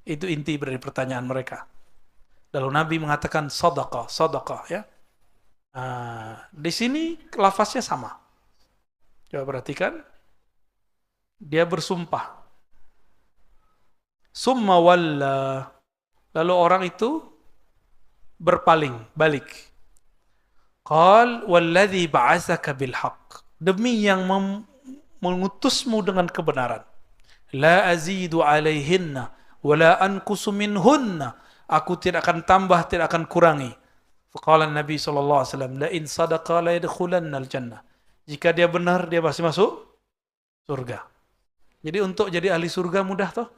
Itu inti dari pertanyaan mereka. Lalu Nabi mengatakan sadaqah, sadaqah ya. Nah, di sini lafaznya sama. Coba perhatikan. Dia bersumpah. Summa walla. Lalu orang itu berpaling, balik. Qal walladzi ba'atsaka bil haqq. Demi yang mengutusmu dengan kebenaran. La azidu alaihinna wa la anqusu minhunna. Aku tidak akan tambah, tidak akan kurangi. Faqala Nabi sallallahu alaihi wasallam, la in sadaqa la yadkhulanna al-jannah. Jika dia benar, dia pasti masuk surga. Jadi untuk jadi ahli surga mudah toh?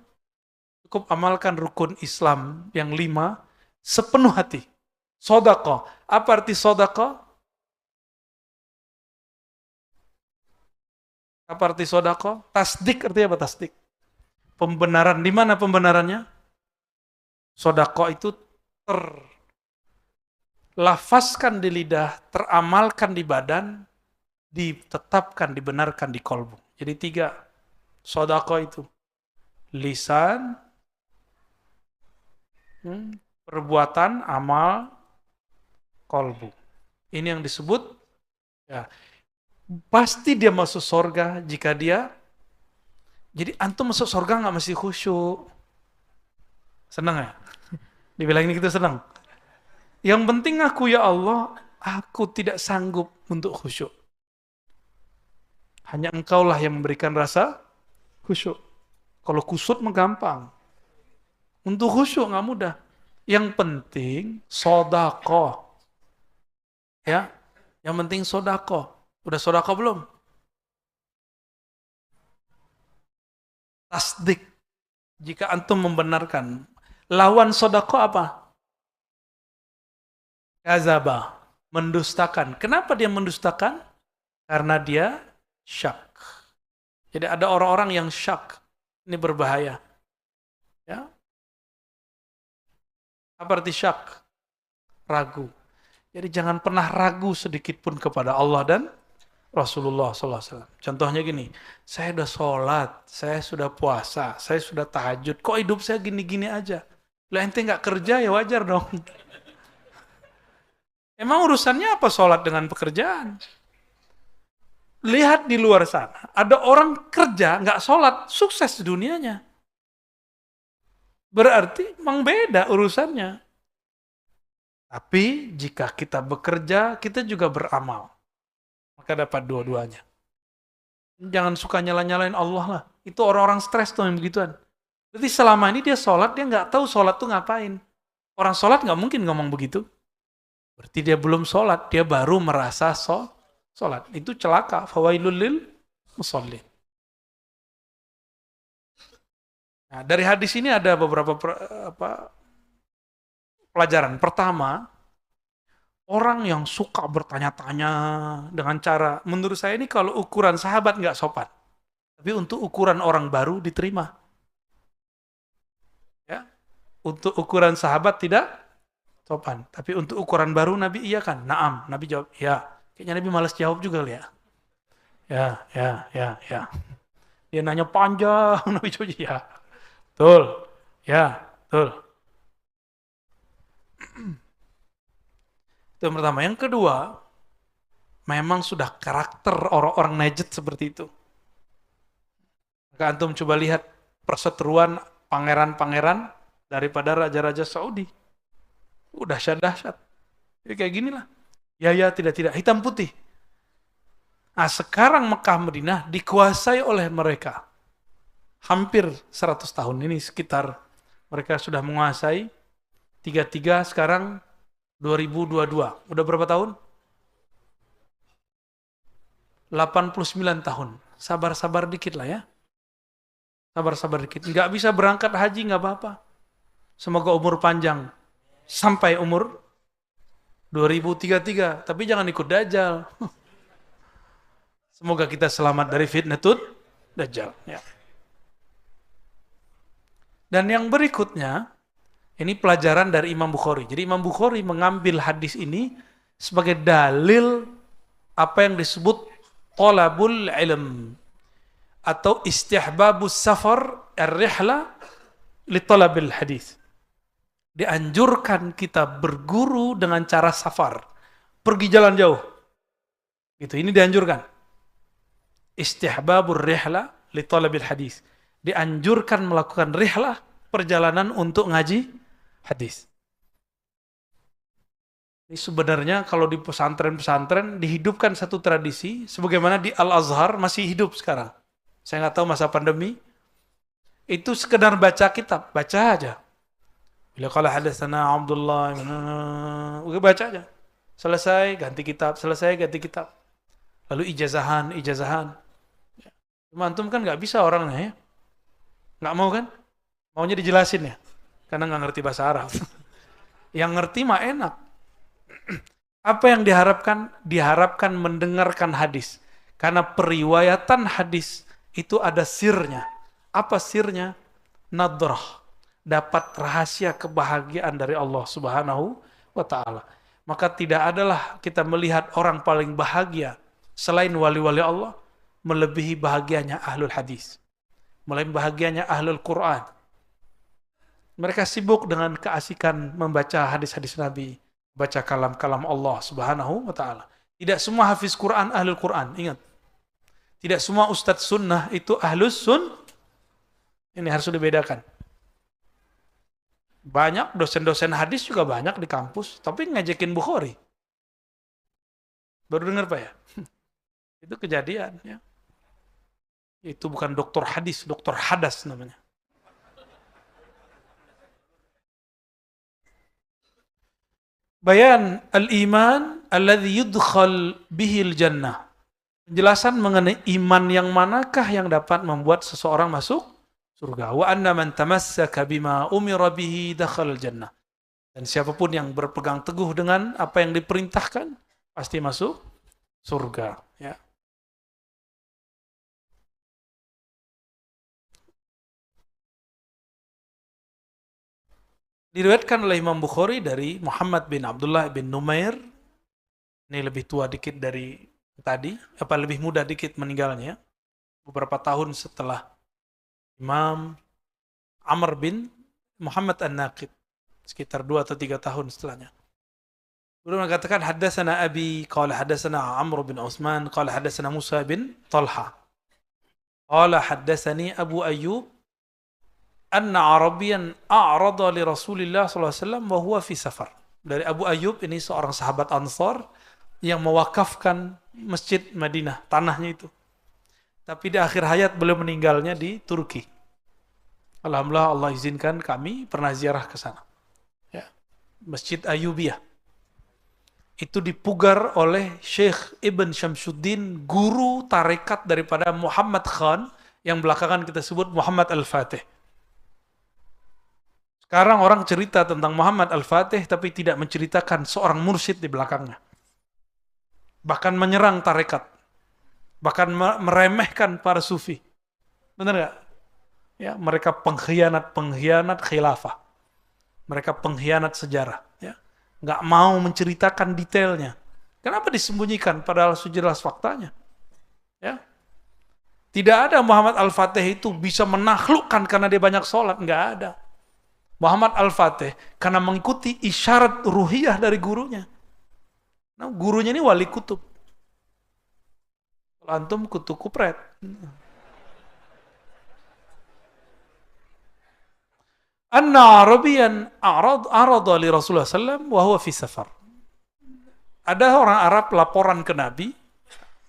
Cukup amalkan rukun Islam yang 5 sepenuh hati. Sodaqah. Apa arti sodaqah? Apa arti sodaqah? Tasdik artinya apa tasdik? Pembenaran. Di mana pembenarannya? Sodaqah itu terlafazkan di lidah, teramalkan di badan, ditetapkan, dibenarkan di kolbu. Jadi 3 sodaqah itu. Lisan, perbuatan, amal, kolbu. Ini yang disebut, ya, pasti dia masuk surga jika dia, jadi antum masuk surga nggak mesti khusyuk. Senang ya? Dibilang ini kita senang. Yang penting aku ya Allah, aku tidak sanggup untuk khusyuk. Hanya engkaulah yang memberikan rasa khusyuk. Kalau kusut mah gampang. Untuk khusyuk nggak mudah. Yang penting sodaqah. Ya, yang penting sodaqah. Udah sodaqah belum? Tasdik. Jika antum membenarkan. Lawan sodaqah apa? Kazabah. Mendustakan. Kenapa dia mendustakan? Karena dia syak. Jadi ada orang-orang yang syak. Ini berbahaya. Ya. Apa arti syak? Ragu. Jadi jangan pernah ragu sedikit pun kepada Allah dan Rasulullah SAW. Contohnya gini, saya udah sholat, saya sudah puasa, saya sudah tahajud, kok hidup saya gini-gini aja? Lah ente nggak kerja ya wajar dong. Emang urusannya apa sholat dengan pekerjaan? Lihat di luar sana, ada orang kerja nggak sholat, sukses di dunianya. Berarti memang beda urusannya. Tapi jika kita bekerja, kita juga beramal. Maka dapat dua-duanya. Jangan suka nyala-nyalain Allah lah. Itu orang-orang stres tuh yang begituan. Berarti selama ini dia sholat, dia nggak tahu sholat tuh ngapain. Orang sholat nggak mungkin ngomong begitu. Berarti dia belum sholat, dia baru merasa sholat. Itu celaka. Fawailul lil musallin. Nah, dari hadis ini ada beberapa pelajaran. Pertama, orang yang suka bertanya-tanya dengan cara, menurut saya ini kalau ukuran sahabat nggak sopan. Tapi untuk ukuran orang baru diterima. Ya. Untuk ukuran sahabat tidak sopan. Tapi untuk ukuran baru Nabi iya kan? Naam. Nabi jawab, ya. Kayaknya Nabi malas jawab juga ya. Ya. Dia nanya panjang, Nabi jawab, ya. Betul. Ya, betul. Itu yang pertama. Yang kedua, memang sudah karakter orang-orang Najd seperti itu. Maka antum coba lihat perseteruan pangeran-pangeran daripada raja-raja Saudi. Dahsyat-dahsyat. Jadi kayak gini lah. Ya, tidak. Hitam putih. Nah, sekarang Mekah Madinah dikuasai oleh mereka. Hampir 100 tahun ini sekitar mereka sudah menguasai 33 sekarang 2022. Udah berapa tahun? 89 tahun. Sabar-sabar dikit lah ya. Sabar-sabar dikit. Nggak bisa berangkat haji nggak apa-apa. Semoga umur panjang. Sampai umur 2033. Tapi jangan ikut Dajjal. Semoga kita selamat dari fitnatut Dajjal. Ya. Dan yang berikutnya, ini pelajaran dari Imam Bukhari. Jadi Imam Bukhari mengambil hadis ini sebagai dalil apa yang disebut talabul ilm atau istihbabus safar ar-rihla li talabil hadis. Dianjurkan kita berguru dengan cara safar, pergi jalan jauh. Gitu, ini dianjurkan. Istihbabur rihla li talabil hadis. Dianjurkan melakukan rihlah, perjalanan untuk ngaji hadis. Ini sebenarnya kalau di pesantren-pesantren dihidupkan satu tradisi, sebagaimana di Al-Azhar masih hidup sekarang. Saya nggak tahu masa pandemi, itu sekedar baca kitab, baca aja. Bila qala hadatsana Abdullah, baca aja. Selesai ganti kitab, Lalu ijazahan. Cuma antum kan nggak bisa orangnya ya. Nggak mau kan? Maunya dijelasin ya? Karena nggak ngerti bahasa Arab. Yang ngerti mah enak. Apa yang diharapkan? Diharapkan mendengarkan hadis. Karena periwayatan hadis itu ada sirnya. Apa sirnya? Nadrah. Dapat rahasia kebahagiaan dari Allah Subhanahu wa ta'ala. Maka tidak adalah kita melihat orang paling bahagia selain wali-wali Allah melebihi bahagianya ahlul hadis. Mulai bahagianya ahlul Quran. Mereka sibuk dengan keasikan membaca hadis-hadis Nabi, baca kalam-kalam Allah Subhanahu wa ta'ala. Tidak semua hafiz Quran ahlul Quran, ingat. Tidak semua ustadz sunnah itu ahlus sun. Ini harus dibedakan. Banyak dosen-dosen hadis juga banyak di kampus, tapi ngajakin Bukhari. Baru dengar Pak ya? Itu kejadian ya. Itu bukan doktor hadis, doktor hadas namanya. Bayan al-iman alladhi yudkhal bihil jannah. Penjelasan mengenai iman yang manakah yang dapat membuat seseorang masuk surga. Wa anna man tamassaka bima umira bihi dakhal jannah. Dan siapapun yang berpegang teguh dengan apa yang diperintahkan pasti masuk surga, ya. Diriwayatkan oleh Imam Bukhari dari Muhammad bin Abdullah bin Numair. Ini lebih tua dikit dari tadi, lebih muda dikit meninggalnya. Beberapa tahun setelah Imam Amr bin Muhammad An-Naqid, sekitar 2 atau 3 tahun setelahnya. Beliau mengatakan haddatsana Abi, qala haddatsana Amr bin Utsman, qala haddatsana Musa bin Talha. Qala haddatsani Abu Ayyub anna Arabiyan a'rada li Rasulillah sallallahu alaihi wasallam wa huwa fi safar. Dari Abu Ayyub, ini seorang sahabat Ansar yang mewakafkan Masjid Madinah, tanahnya itu. Tapi di akhir hayat beliau meninggalnya di Turki. Alhamdulillah Allah izinkan kami pernah ziarah ke sana. Ya. Masjid Ayyubiyah. Itu dipugar oleh Syekh Ibn Syamsuddin, guru tarekat daripada Muhammad Khan, yang belakangan kita sebut Muhammad Al-Fatih. Sekarang orang cerita tentang Muhammad Al-Fatih, tapi tidak menceritakan seorang mursyid di belakangnya. Bahkan menyerang tarekat. Bahkan meremehkan para sufi. Benar nggak? Ya, mereka pengkhianat khilafah. Mereka pengkhianat sejarah. Ya, nggak mau menceritakan detailnya. Kenapa disembunyikan? Padahal sudah jelas faktanya. Ya, tidak ada Muhammad Al-Fatih itu bisa menaklukkan karena dia banyak sholat. Nggak ada. Muhammad Al-Fatih karena mengikuti isyarat ruhiyah dari gurunya. Nah, gurunya ini wali kutub. Kalau antum kutub kupret. Anna Arabian arada li Rasulullah sallam wa huwa fi safar. Ada orang Arab laporan ke Nabi,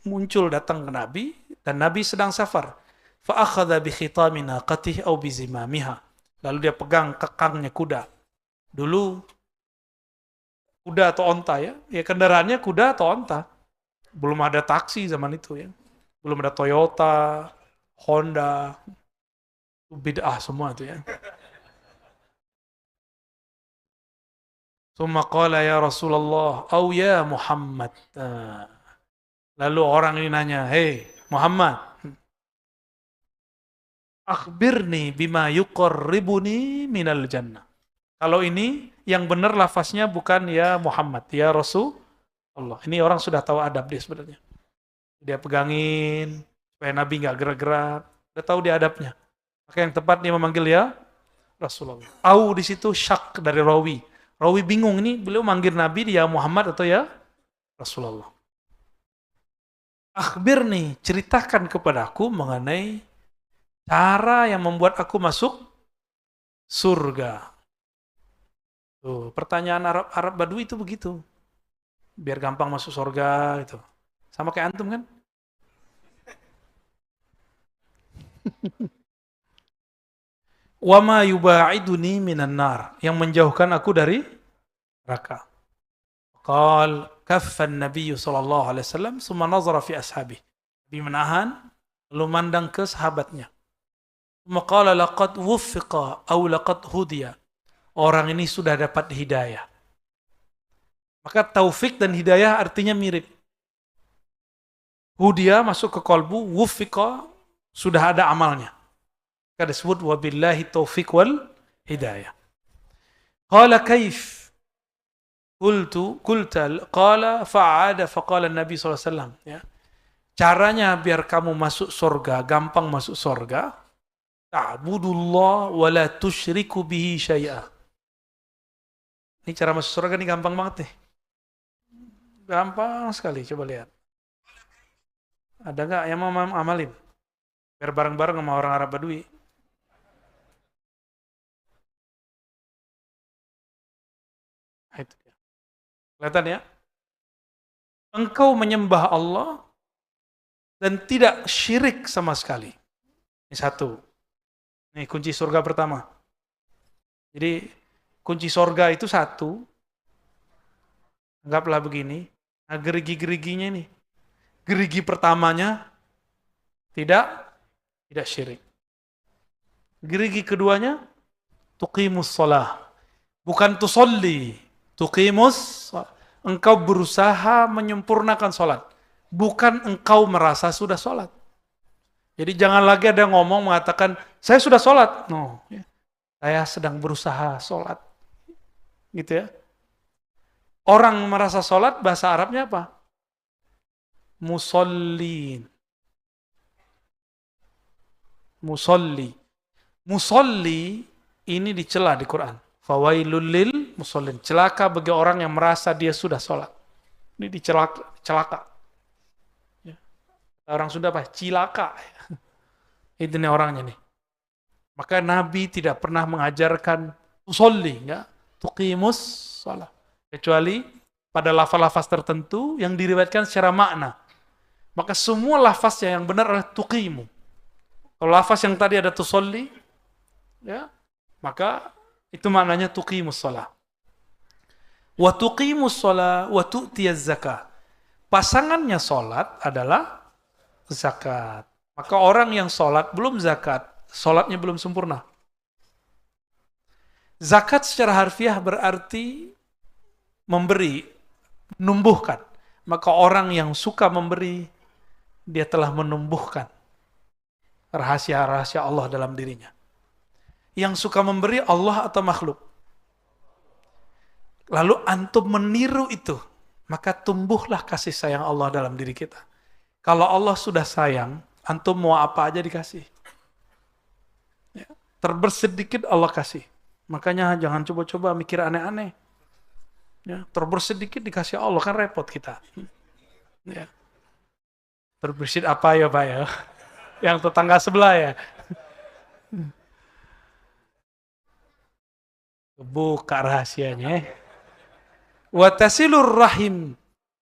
muncul datang ke Nabi dan Nabi sedang safar. Fa akhadha bi khitami naqatihi aw bi zimamiha. Lalu dia pegang kekangnya kuda. Dulu kuda atau onta ya. Ya kendaraannya kuda atau onta. Belum ada taksi zaman itu ya. Belum ada Toyota, Honda, bid'ah semua itu ya. Summa qala ya Rasulullah, au ya Muhammad. Lalu orang ini nanya, "Hei Muhammad, akhbirni bima yuqarribuni minal jannah." Kalau ini yang benar lafaznya bukan ya Muhammad, ya Rasulullah. Ini orang sudah tahu adab dia sebenarnya. Dia pegangin supaya Nabi nggak gerak-gerak. Udah tahu dia adabnya. Maka yang tepat dia memanggil ya Rasulullah. Au di situ syak dari rawi. Rawi bingung ini beliau manggil Nabi dia Muhammad atau ya Rasulullah. Akhbir nih, ceritakan kepadaku mengenai cara yang membuat aku masuk surga. Tuh, pertanyaan Arab Badui itu begitu. Biar gampang masuk surga itu. Sama kayak antum kan? Wa ma yuba'iduni minan nar, yang menjauhkan aku dari neraka. Qal kaffa an-nabiy sallallahu alaihi wasallam summa nazara fi ashabihi. Nabi menahan lalu mandang ke sahabatnya. Summa qala laqad wuffiqa aw laqad hudiya. Orang ini sudah dapat hidayah. Maka taufik dan hidayah artinya mirip. Hudiya masuk ke kalbu, wuffiqa sudah ada amalnya. Maka disebut wabillahi taufiq wal hidayah. Qala kaif? Qala fa'ada faqala Nabi SAW. Ya. Caranya biar kamu masuk surga, gampang masuk surga, ta'budullah wa la tusyriku bihi syai'a. Ini cara masuk surga ini gampang banget nih. Gampang sekali, coba lihat. Ada nggak yang mau amalin? Biar bareng-bareng sama orang Arab Badui. Itu dia. Kelihatan ya? Engkau menyembah Allah dan tidak syirik sama sekali. Ini satu. Ini kunci surga pertama. Jadi kunci surga itu satu. Anggaplah begini. Nah, gerigi-geriginya ini. Gerigi pertamanya tidak syirik. Gerigi keduanya tuqimus shalah. Bukan tusolli. Tuqimus, engkau berusaha menyempurnakan sholat. Bukan engkau merasa sudah sholat. Jadi jangan lagi ada yang ngomong mengatakan, saya sudah sholat. No, ya. Saya sedang berusaha sholat. Gitu ya. Orang merasa sholat, bahasa Arabnya apa? Musallin. Musalli. Musalli ini dicela di Quran. Fawailul lil musallin. Celaka bagi orang yang merasa dia sudah sholat. Ini celaka. Ya. Orang Sunda apa? Cilaka. Itu nih orangnya nih. Maka Nabi tidak pernah mengajarkan usolli, ya, tuqimus shalah. Kecuali pada lafaz-lafaz tertentu yang diriwayatkan secara makna. Maka semua lafaznya yang benar adalah tuqimu. Kalau lafaz yang tadi ada tusolli, ya, maka itu maknanya tuqimus shalah. Wa tuqimus shalah wa tu'tiyaz zakah. Pasangannya sholat adalah zakat. Maka orang yang sholat belum zakat, sholatnya belum sempurna. Zakat secara harfiah berarti memberi, menumbuhkan. Maka orang yang suka memberi, dia telah menumbuhkan. rahasia-rahasia Allah dalam dirinya. Yang suka memberi Allah atau makhluk? Lalu antum meniru itu, maka tumbuhlah kasih sayang Allah dalam diri kita. Kalau Allah sudah sayang, antum mau apa aja dikasih. Ya. Terbersit dikit Allah kasih. Makanya jangan coba-coba mikir aneh-aneh. Ya. Terbersit dikit dikasih Allah, kan repot kita. Ya. Terbersit apa ya Pak ya? Yang tetangga sebelah ya. Buka rahasianya. Watasilur rahim,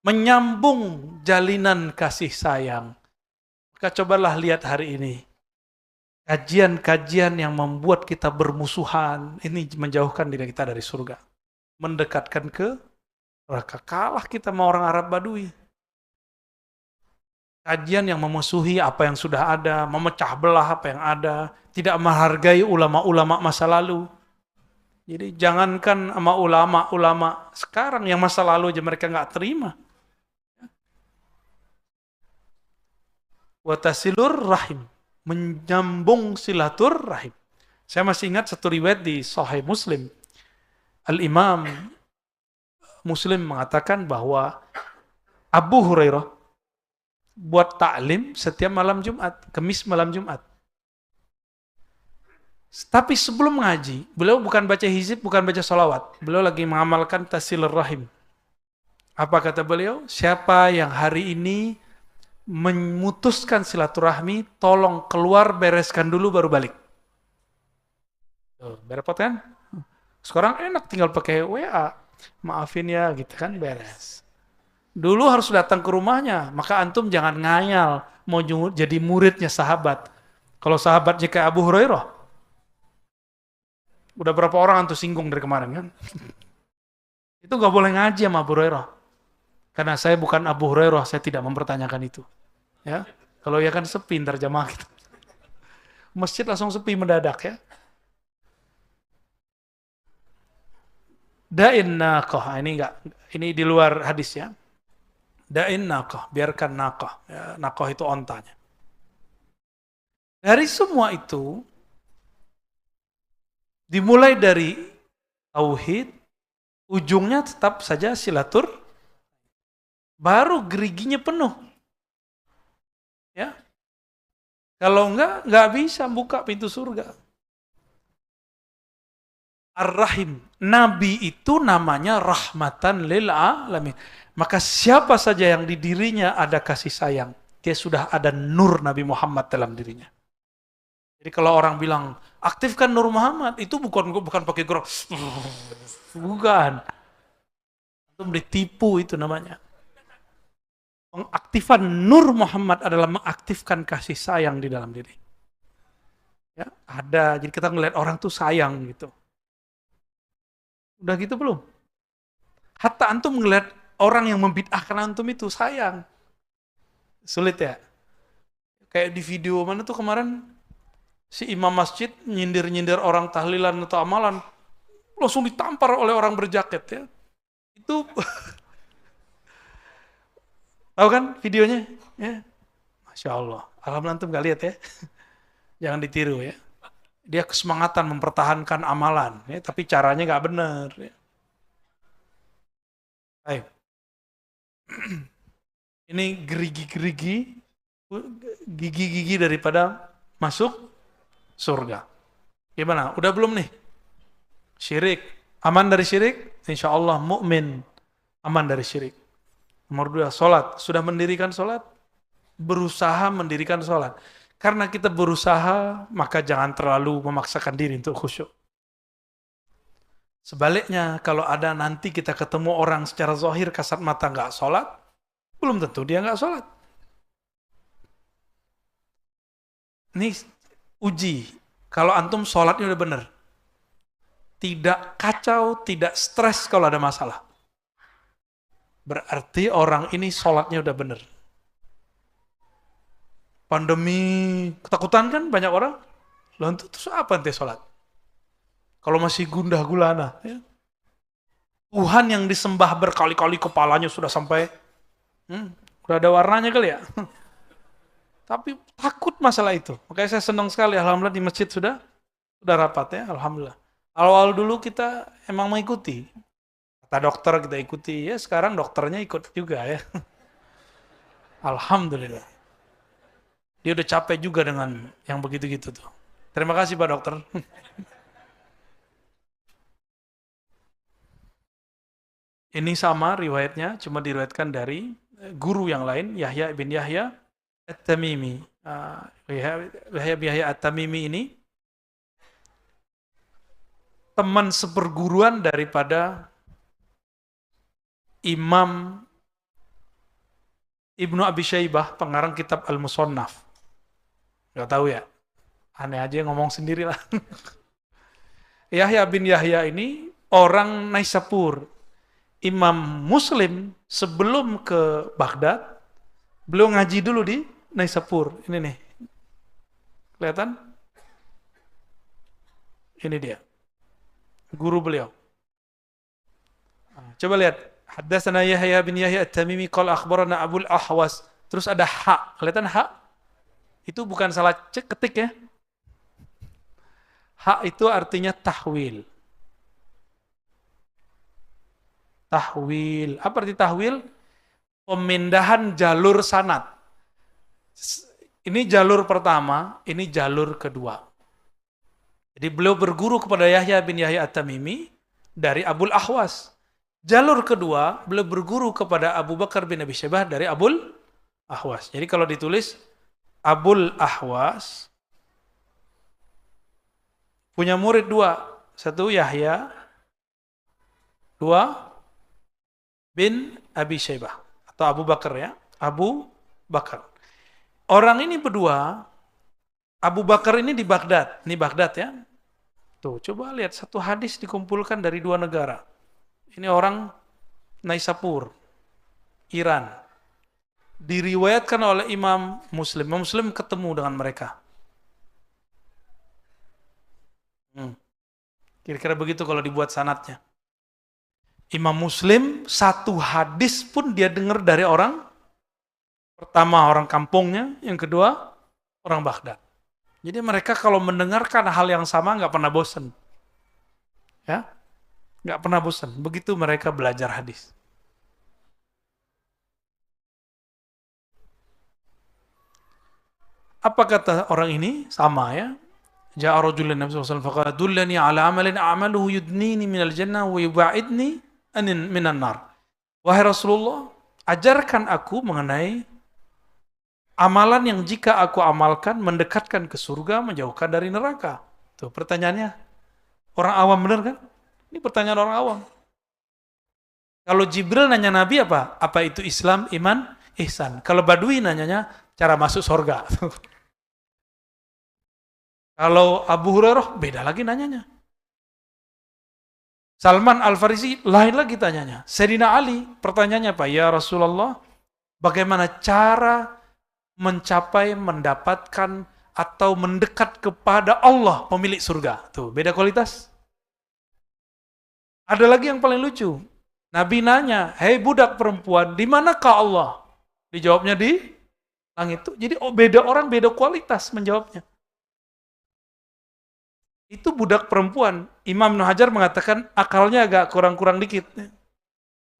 menyambung jalinan kasih sayang. Maka cobalah lihat hari ini. Kajian-kajian yang membuat kita bermusuhan, ini menjauhkan diri kita dari surga. Mendekatkan ke neraka. Kalah kita sama orang Arab Badui. Kajian yang memusuhi apa yang sudah ada, memecah belah apa yang ada, tidak menghargai ulama-ulama masa lalu. Jadi jangankan sama ulama-ulama sekarang, yang masa lalu aja mereka nggak terima. Watasilur rahim, menyambung silaturahim. Saya masih ingat satu riwayat di Sahih Muslim. Al-Imam Muslim mengatakan bahwa Abu Hurairah buat taklim setiap malam Jumat, Kamis malam Jumat. Tapi sebelum ngaji, beliau bukan baca hizib, bukan baca salawat. Beliau lagi mengamalkan tasilurrahim. Apa kata beliau? Siapa yang hari ini memutuskan silaturahmi, tolong keluar bereskan dulu baru balik. Tuh, berepot kan? Sekarang enak tinggal pakai WA. Maafin ya, gitu kan, beres. Dulu harus datang ke rumahnya, maka antum jangan ngayal mau jadi muridnya sahabat. Kalau sahabatnya kayak Abu Hurairah, udah berapa orang antum singgung dari kemarin kan? Itu gak boleh ngaji sama Abu Hurairah. Karena saya bukan Abu Hurairah, saya tidak mempertanyakan itu. Ya, kalau ya kan sepi ntar jamaah kita. Masjid langsung sepi mendadak ya. Da'in naqah, ini di luar hadis ya. Da'in naqah, biarkan naqah. Ya, naqah itu ontanya. Dari semua itu, dimulai dari tauhid, ujungnya tetap saja silatur, baru geriginya penuh. Ya, kalau enggak bisa buka pintu surga. Ar-Rahim, Nabi itu namanya rahmatan lil alamin. Maka siapa saja yang di dirinya ada kasih sayang, dia sudah ada nur Nabi Muhammad dalam dirinya. Jadi kalau orang bilang, aktifkan Nur Muhammad, itu bukan pakai gerak. Bukan. Itu ditipu itu namanya. Pengaktifan Nur Muhammad adalah mengaktifkan kasih sayang di dalam diri. Ya, ada. Jadi kita ngelihat orang tuh sayang gitu. Udah gitu belum? Hatta antum ngelihat orang yang membid'ahkan antum itu sayang. Sulit ya? Kayak di video mana tuh kemarin, si imam masjid nyindir-nyindir orang tahlilan atau amalan, langsung ditampar oleh orang berjaket ya. Itu tahu kan videonya? Ya. Masya Allah. Alhamdulillah antum gak lihat ya. Jangan ditiru ya. Dia kesemangatan mempertahankan amalan, ya, tapi caranya gak benar. Ya. Baik. Ini gerigi-gerigi, gigi-gigi daripada masuk surga. Gimana? Udah belum nih? Syirik. Aman dari syirik? Insya Allah mukmin aman dari syirik. Nomor 2, sholat. Sudah mendirikan sholat? Berusaha mendirikan sholat. Karena kita berusaha, maka jangan terlalu memaksakan diri untuk khusyuk. Sebaliknya, kalau ada nanti kita ketemu orang secara zahir kasat mata nggak sholat, belum tentu dia nggak sholat. Ini uji. Kalau antum sholatnya udah benar. Tidak kacau, tidak stres kalau ada masalah. Berarti orang ini sholatnya udah benar. Pandemi ketakutan kan banyak orang. Lalu terus apa nanti sholat? Kalau masih gundah gulana. Ya. Tuhan yang disembah berkali-kali kepalanya sudah sampai, udah ada warnanya kali ya. Tapi takut masalah itu. Makanya saya senang sekali, alhamdulillah di masjid sudah rapat ya, alhamdulillah. Awal-awal dulu kita emang mengikuti. Kata dokter kita ikuti, ya sekarang dokternya ikut juga ya. Alhamdulillah. Dia udah capek juga dengan yang begitu-gitu tuh. Terima kasih Pak Dokter. Ini sama riwayatnya, cuma diriwayatkan dari guru yang lain, Yahya bin Yahya At-Tamimi. Yahya bin Yahya At-Tamimi ini teman seperguruan daripada Imam Ibnu Abi Syaibah, pengarang kitab Al-Musannaf. Gak tahu ya? Aneh aja ngomong sendiri lah. Yahya bin Yahya ini orang Naisapur. Imam Muslim sebelum ke Baghdad, beliau ngaji dulu di Naisapur. Ini nih. Kelihatan? Ini dia. Guru beliau. Coba lihat. Haddatsana Yahya bin Yahya At-Tamimi qala akhbarana Abul Ahwas. Terus ada ha. Kelihatan ha? Itu bukan salah ketik ya. Ha itu artinya tahwil. Tahwil. Apa arti tahwil? Pemindahan jalur sanad. Ini jalur pertama, ini jalur kedua. Jadi beliau berguru kepada Yahya bin Yahya At-Tamimi dari Abul Ahwas. Jalur kedua, beliau berguru kepada Abu Bakar bin Abi Syaibah dari Abul Ahwas. Jadi kalau ditulis Abul Ahwas punya murid dua. Satu Yahya, dua bin Abi Syaibah. Atau Abu Bakar ya. Abu Bakar. Orang ini berdua, Abu Bakar ini di Baghdad. Ini Baghdad ya. Tuh, coba lihat satu hadis dikumpulkan dari dua negara. Ini orang Naisapur, Iran. Diriwayatkan oleh Imam Muslim. Imam Muslim ketemu dengan mereka. Kira-kira begitu kalau dibuat sanadnya. Imam Muslim satu hadis pun dia dengar dari orang pertama orang kampungnya, yang kedua orang Baghdad. Jadi mereka kalau mendengarkan hal yang sama nggak pernah bosan, ya, nggak pernah bosan. Begitu mereka belajar hadis. Apa kata orang ini? Sama ya. Ja'a rajulun Nabi sallallahu alaihi wasallam faqala dullani ala amalin a'maluhu yudnini minal jannah wa yuba'idni minan nar. Wahai Rasulullah, ajarkan aku mengenai amalan yang jika aku amalkan mendekatkan ke surga, menjauhkan dari neraka. Tuh pertanyaannya. Orang awam benar kan? Ini pertanyaan orang awam. Kalau Jibril nanya Nabi apa? Apa itu Islam, iman, ihsan. Kalau Badui nanyanya cara masuk surga. Kalau Abu Hurairah beda lagi nanyanya. Salman Al-Farisi lain lagi tanyanya. Sayyidina Ali pertanyaannya apa? Ya Rasulullah, bagaimana cara mencapai, mendapatkan atau mendekat kepada Allah pemilik surga? Tuh, beda kualitas. Ada lagi yang paling lucu. Nabi nanya, "Hei budak perempuan, di manakah Allah?" Dijawabnya di langit. Jadi beda orang, beda kualitas menjawabnya. Itu budak perempuan. Imam Ibnu Hajar mengatakan akalnya agak kurang-kurang dikit.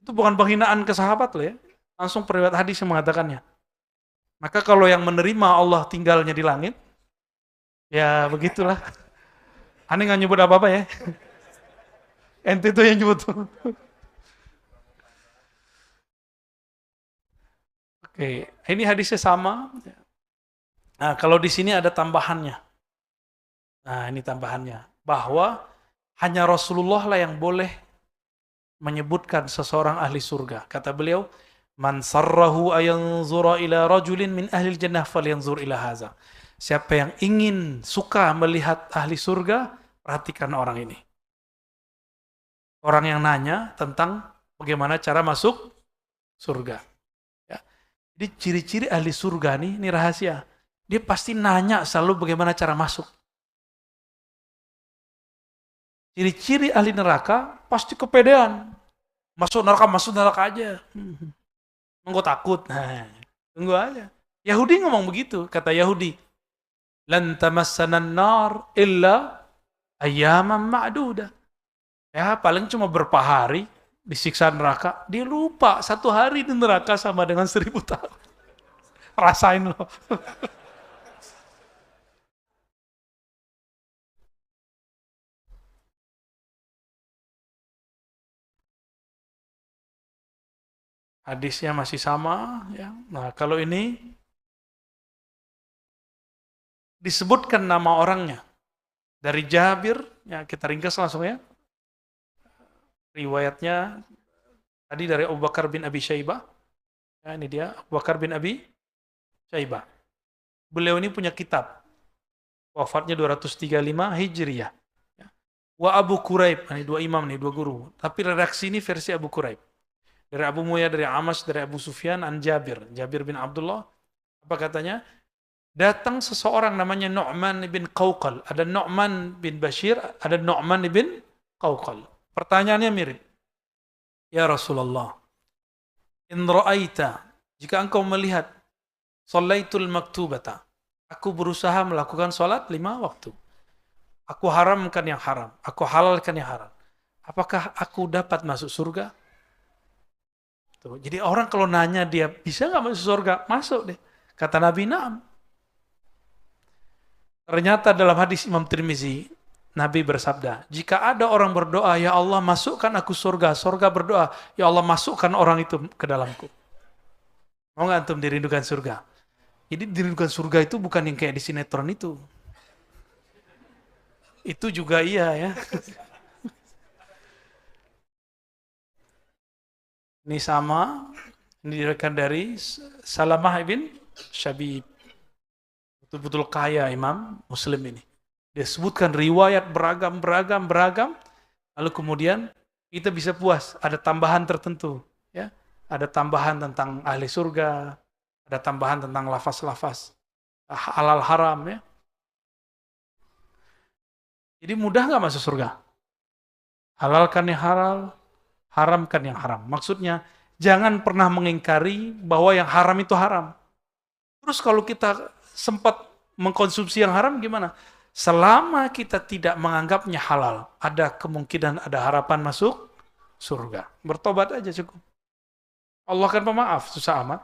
Itu bukan penghinaan ke sahabat loh ya. Langsung periwayat hadis yang mengatakannya. Maka kalau yang menerima Allah tinggalnya di langit, ya begitulah. Aneh nggak nyebut apa-apa ya. Ente itu yang nyebut. Oke, ini hadisnya sama. Nah, kalau di sini ada tambahannya. Nah, ini tambahannya. Bahwa hanya Rasulullah lah yang boleh menyebutkan seseorang ahli surga. Kata beliau, "Man sarrahu ayanzura ila rajulin min ahli jannah falyanzur ila haza." Siapa yang ingin suka melihat ahli surga, perhatikan orang ini. Orang yang nanya tentang bagaimana cara masuk surga. Ya. Jadi ciri-ciri ahli surga nih, ini rahasia. Dia pasti nanya selalu bagaimana cara masuk. Ciri-ciri ahli neraka pasti kepedean. Masuk neraka aja. Enggak takut. Nah, tunggu aja. Yahudi ngomong begitu, kata Yahudi, lan tamassana an-nar illa ayyaman ma'dudah. Ya, paling cuma berapa hari disiksa neraka. Dia lupa 1 hari di neraka sama dengan 1000 tahun. Rasain loh. Hadisnya masih sama, ya. Nah, kalau ini disebutkan nama orangnya dari Jabir, ya kita ringkas langsung ya. Riwayatnya tadi dari Abu Bakar bin Abi Syaibah. Ya, ini dia Abu Bakar bin Abi Syaibah. Beliau ini punya kitab. Wafatnya 235 Hijriyah. Ya. Wa Abu Quraib, ini 2 imam nih, 2 guru. Tapi redaksi ini versi Abu Quraib. Dari Abu Muya, dari Amas, dari Abu Sufyan, an Jabir. Jabir bin Abdullah. Apa katanya? Datang seseorang namanya Nu'man bin Qawqal. Ada Nu'man bin Bashir, ada Nu'man bin Qawqal. Pertanyaannya mirip. Ya Rasulullah, in ra'aita, jika engkau melihat, shallaitul maktubata, aku berusaha melakukan sholat 5 waktu. Aku haramkan yang haram, aku halalkan yang haram. Apakah aku dapat masuk surga? Tuh, jadi orang kalau nanya dia bisa nggak masuk surga, masuk deh. Kata Nabi, na'am. Ternyata dalam hadis Imam Tirmizi, Nabi bersabda, jika ada orang berdoa, ya Allah masukkan aku surga, surga berdoa, ya Allah masukkan orang itu ke dalamku. Mau nggak antum dirindukan surga? Jadi dirindukan surga itu bukan yang kayak di sinetron itu. Itu juga iya ya. Ini sama, ini diriwayatkan dari Salamah bin Syabib. Betul-betul kaya Imam Muslim ini. Dia sebutkan riwayat beragam, lalu kemudian kita bisa puas, ada tambahan tertentu. Ya, ada tambahan tentang ahli surga, ada tambahan tentang lafaz-lafaz halal haram ya. Jadi mudah nggak masuk surga? Halalkan yang halal, haramkan yang haram. Maksudnya, jangan pernah mengingkari bahwa yang haram itu haram. Terus kalau kita sempat mengkonsumsi yang haram gimana? Selama kita tidak menganggapnya halal, ada kemungkinan, ada harapan masuk surga. Bertobat aja cukup. Allah kan pemaaf, susah amat.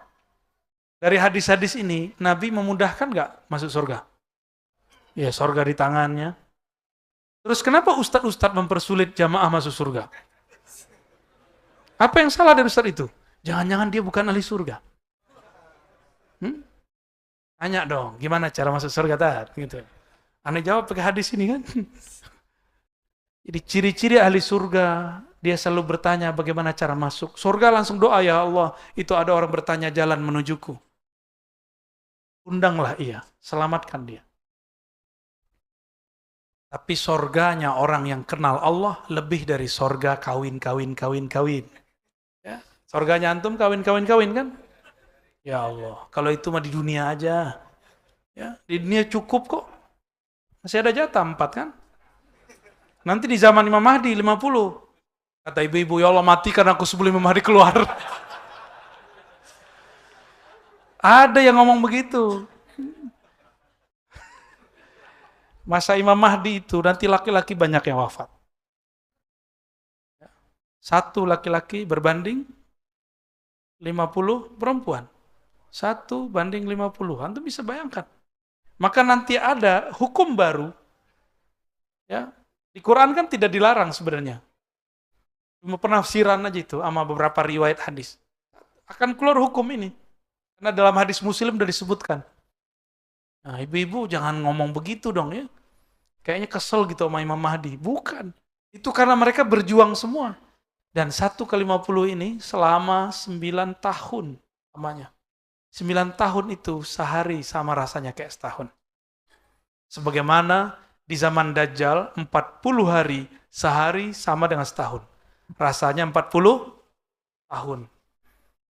Dari hadis-hadis ini, Nabi memudahkan nggak masuk surga? Ya, surga di tangannya. Terus kenapa ustadz-ustadz mempersulit jamaah masuk surga? Apa yang salah dari ustadz itu? Jangan-jangan dia bukan ahli surga. Tanya dong, gimana cara masuk surga tadi? Gitu. Aneh jawab pakai hadis ini kan. Jadi ciri-ciri ahli surga, dia selalu bertanya bagaimana cara masuk. Surga langsung doa, ya Allah, itu ada orang bertanya jalan menujuku. Undanglah ia, selamatkan dia. Tapi sorganya orang yang kenal Allah lebih dari sorga kawin. Ya, sorganya antum kawin kan? Ya Allah, kalau itu mah di dunia aja. Ya, di dunia cukup kok. Masih ada jatah 4 kan? Nanti di zaman Imam Mahdi 50. Kata ibu-ibu, ya Allah matikan aku sebelum Imam Mahdi keluar. Ada yang ngomong begitu. Masa Imam Mahdi itu nanti laki-laki banyak yang wafat. 1 laki-laki berbanding 50 perempuan. 1:50. Antum bisa bayangkan. Maka nanti ada hukum baru. Ya, di Quran kan tidak dilarang sebenarnya. Cuma penafsiran aja itu sama beberapa riwayat hadis. Akan keluar hukum ini. Karena dalam hadis Muslim sudah disebutkan. Nah, ibu-ibu jangan ngomong begitu dong ya. Kayaknya kesel gitu sama Imam Mahdi. Bukan. Itu karena mereka berjuang semua. Dan 1:50 ini selama 9 tahun namanya. 9 tahun itu sehari sama rasanya kayak setahun. Sebagaimana di zaman Dajjal 40 hari sehari sama dengan setahun. Rasanya 40 tahun.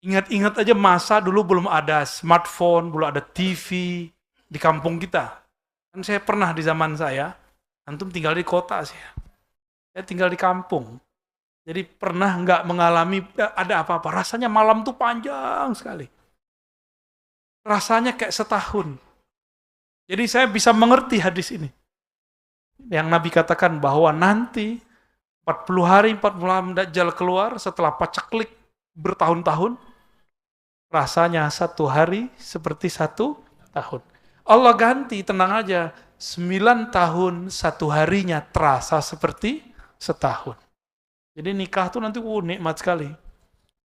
Ingat-ingat aja masa dulu belum ada smartphone, belum ada TV di kampung kita. Kan saya pernah di zaman saya, antum tinggal di kota sih. Saya tinggal di kampung. Jadi pernah nggak mengalami ada apa-apa. Rasanya malam tuh panjang sekali. rasanya kayak setahun. Jadi saya bisa mengerti hadis ini. Yang Nabi katakan bahwa nanti 40 hari, 40 malam Dajjal keluar setelah paceklik bertahun-tahun, rasanya satu hari seperti satu tahun. Allah ganti, tenang aja, 9 tahun satu harinya terasa seperti setahun. Jadi nikah tuh nanti nikmat sekali.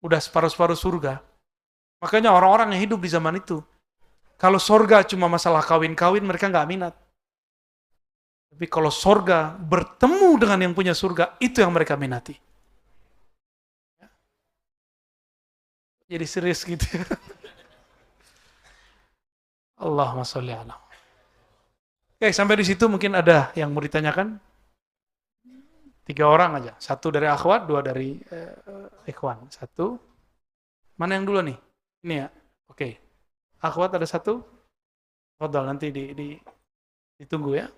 Udah separuh-separuh surga. Makanya orang-orang yang hidup di zaman itu, kalau sorga cuma masalah kawin-kawin, mereka nggak minat. Tapi kalau sorga bertemu dengan yang punya surga, itu yang mereka minati. Jadi serius gitu ya. Allahumma sholli ala. Oke, sampai di situ mungkin ada yang mau ditanyakan? 3 orang aja. 1 dari akhwat, 2 dari ikhwan. 1. Mana yang dulu nih? Ini ya. Oke. Akhwat ada 1. Fadhal, nanti ditunggu ya.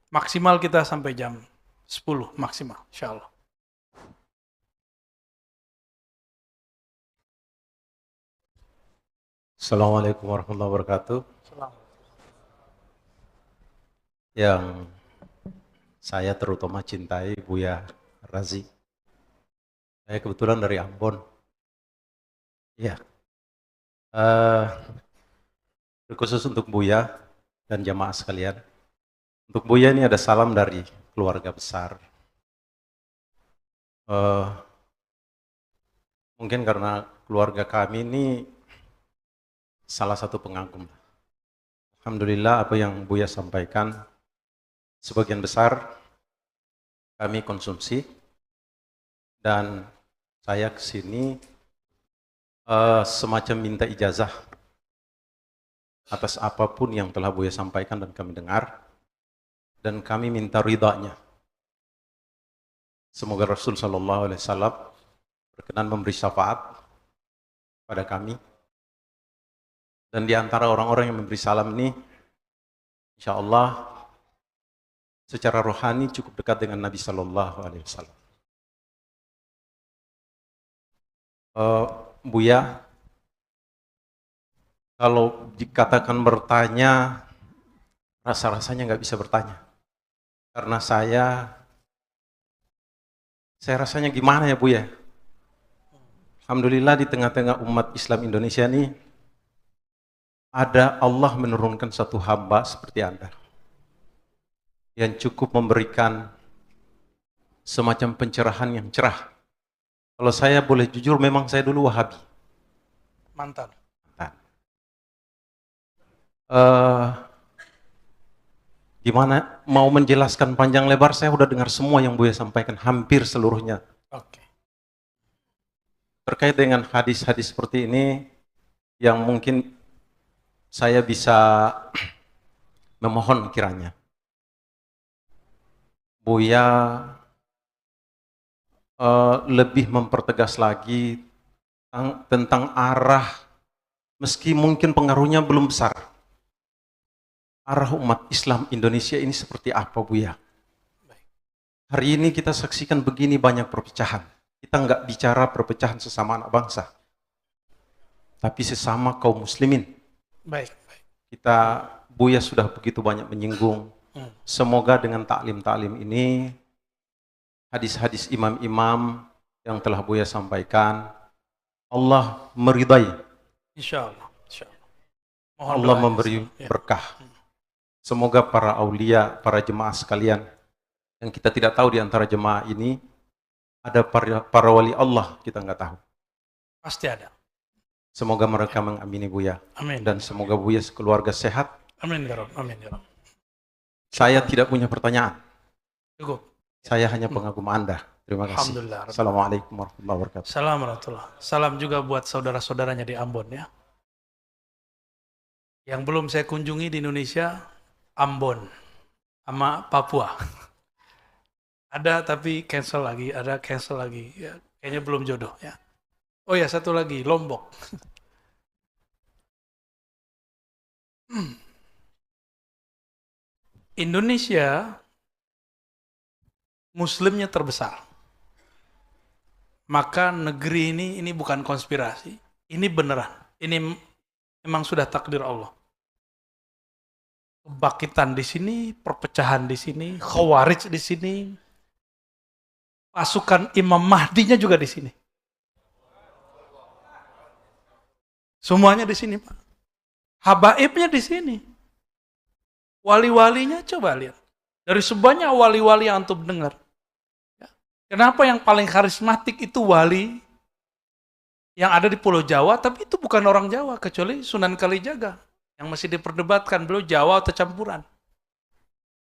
Maksimal kita sampai jam 10 maksimal, insyaallah. Assalamualaikum warahmatullahi wabarakatuh. Yang saya terutama cintai Buya Razi. Saya kebetulan dari Ambon. Iya. Khusus untuk Buya dan jamaah sekalian. Untuk Buya ini ada salam dari keluarga besar. Mungkin karena keluarga kami ini salah satu pengagum. Alhamdulillah apa yang Buya sampaikan sebagian besar kami konsumsi, dan saya kesini semacam minta ijazah atas apapun yang telah Buya sampaikan dan kami dengar, dan kami minta ridhanya. Semoga Rasul Sallallahu Alaihi Wasallam berkenan memberi syafaat pada kami. Dan di antara orang-orang yang memberi salam ini, insya Allah secara rohani cukup dekat dengan Nabi Sallallahu Alaihi Wasallam. Buya, kalau dikatakan bertanya, rasa-rasanya nggak bisa bertanya. Karena saya rasanya gimana ya Buya? Alhamdulillah di tengah-tengah umat Islam Indonesia ini, ada Allah menurunkan satu hamba seperti Anda yang cukup memberikan semacam pencerahan yang cerah. Kalau saya boleh jujur, memang saya dulu Wahabi. Mantan. Gimana mau menjelaskan panjang lebar, saya udah dengar semua yang Buya sampaikan, hampir seluruhnya. Oke. Terkait dengan hadis-hadis seperti ini, yang mungkin saya bisa memohon kiranya Buya lebih mempertegas lagi tentang arah, meski mungkin pengaruhnya belum besar, arah umat Islam Indonesia ini seperti apa Buya? Hari ini kita saksikan begini banyak perpecahan. Kita nggak bicara perpecahan sesama anak bangsa, tapi sesama kaum muslimin. Baik. Kita, Buya sudah begitu banyak menyinggung. Semoga dengan taklim-taklim ini, hadis-hadis imam-imam yang telah Buya sampaikan, Allah meridai. Insya Allah. Allah memberi berkah. Semoga para aulia, para jemaah sekalian, yang kita tidak tahu di antara jemaah ini, ada para wali Allah, kita nggak tahu. Pasti ada. Semoga mereka mengamini Buya. Amin. Dan semoga Buya sekeluarga sehat. Amin ya Rabb. Amin ya Rabb. Saya tidak punya pertanyaan. Cukup. Saya hanya pengagum Anda. Terima kasih. Alhamdulillah. Assalamualaikum warahmatullahi wabarakatuh. Salam warahmatullahi. Salam juga buat saudara-saudaranya di Ambon ya. Yang belum saya kunjungi di Indonesia, Ambon sama Papua. Ada tapi cancel lagi, ada cancel lagi. Ya, kayaknya belum jodoh ya. Oh ya, satu lagi, Lombok. Indonesia muslimnya terbesar. Maka negeri ini bukan konspirasi. Ini beneran. Ini memang sudah takdir Allah. Kebangkitan di sini, perpecahan di sini, khawarij di sini, pasukan Imam Mahdinya juga di sini. Semuanya di sini, Pak. Habaibnya di sini. Wali-walinya coba lihat. Dari sebanyak wali-wali yang antum dengar. Kenapa yang paling karismatik itu wali yang ada di Pulau Jawa, tapi itu bukan orang Jawa, kecuali Sunan Kalijaga. Yang masih diperdebatkan, beliau Jawa atau campuran.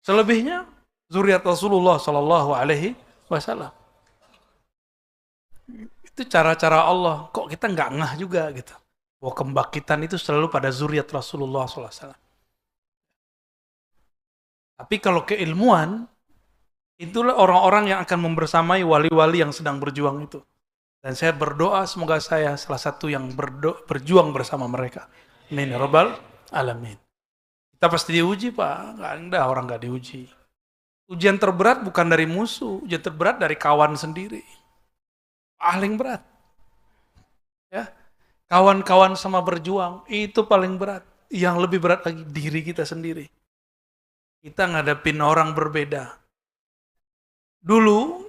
Selebihnya, zuriat Rasulullah Sallallahu Alaihi Wasallam. Itu cara-cara Allah. Kok kita nggak ngah juga gitu. Bahwa kebangkitan itu selalu pada zuriat Rasulullah Sallallahu Alaihi Wasallam. Tapi kalau keilmuan, itulah orang-orang yang akan membersamai wali-wali yang sedang berjuang itu. Dan saya berdoa semoga saya salah satu yang berjuang bersama mereka. Amin. Rabbal alamin. Kita pasti diuji, Pak. Nggak ada orang nggak diuji. Ujian terberat bukan dari musuh. Ujian terberat dari kawan sendiri. Paling berat. Ya, kawan-kawan sama berjuang, itu paling berat. Yang lebih berat lagi, diri kita sendiri. Kita ngadepin orang berbeda. Dulu,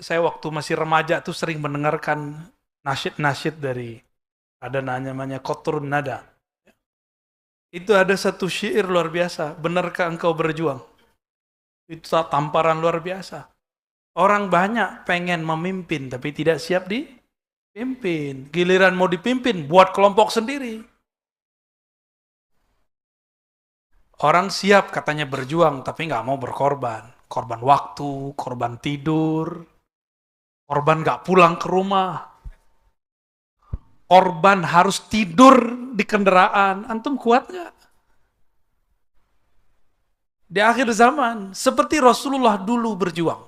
saya waktu masih remaja tuh sering mendengarkan nasyid-nasyid dari, ada namanya Qatrun Nada. Itu ada satu syair luar biasa, benarkah engkau berjuang? Itu tamparan luar biasa. Orang banyak pengen memimpin, tapi tidak siap dipimpin. Giliran mau dipimpin, buat kelompok sendiri. Orang siap katanya berjuang, tapi nggak mau berkorban. Korban waktu, korban tidur, korban nggak pulang ke rumah, korban harus tidur di kendaraan. Antum kuat nggak? Di akhir zaman, seperti Rasulullah dulu berjuang.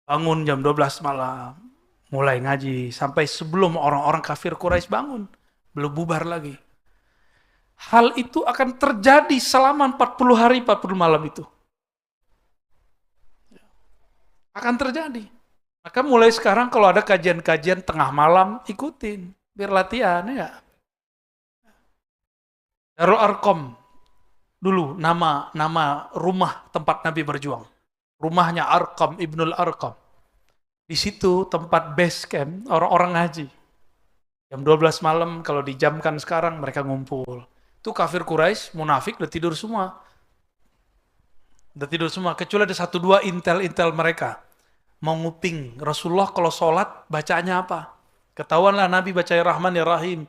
Bangun jam 12 malam, mulai ngaji, sampai sebelum orang-orang kafir Quraisy bangun. Belum bubar lagi. Hal itu akan terjadi selama 40 hari, 40 malam itu. Akan terjadi. Maka mulai sekarang kalau ada kajian-kajian tengah malam, ikutin. Biar latihan, ya. Darul Arqam. Dulu nama rumah tempat Nabi berjuang. Rumahnya Arqam, Ibnul Arqam. Di situ tempat base camp orang-orang ngaji. Jam 12 malam kalau dijamkan sekarang mereka ngumpul. Itu kafir Quraisy, munafik udah tidur semua. Udah tidur semua, kecuali ada satu dua intel mereka. Mau nguping, Rasulullah kalau sholat bacaannya apa? Ketahuanlah Nabi baca ya Rahman ya Rahim.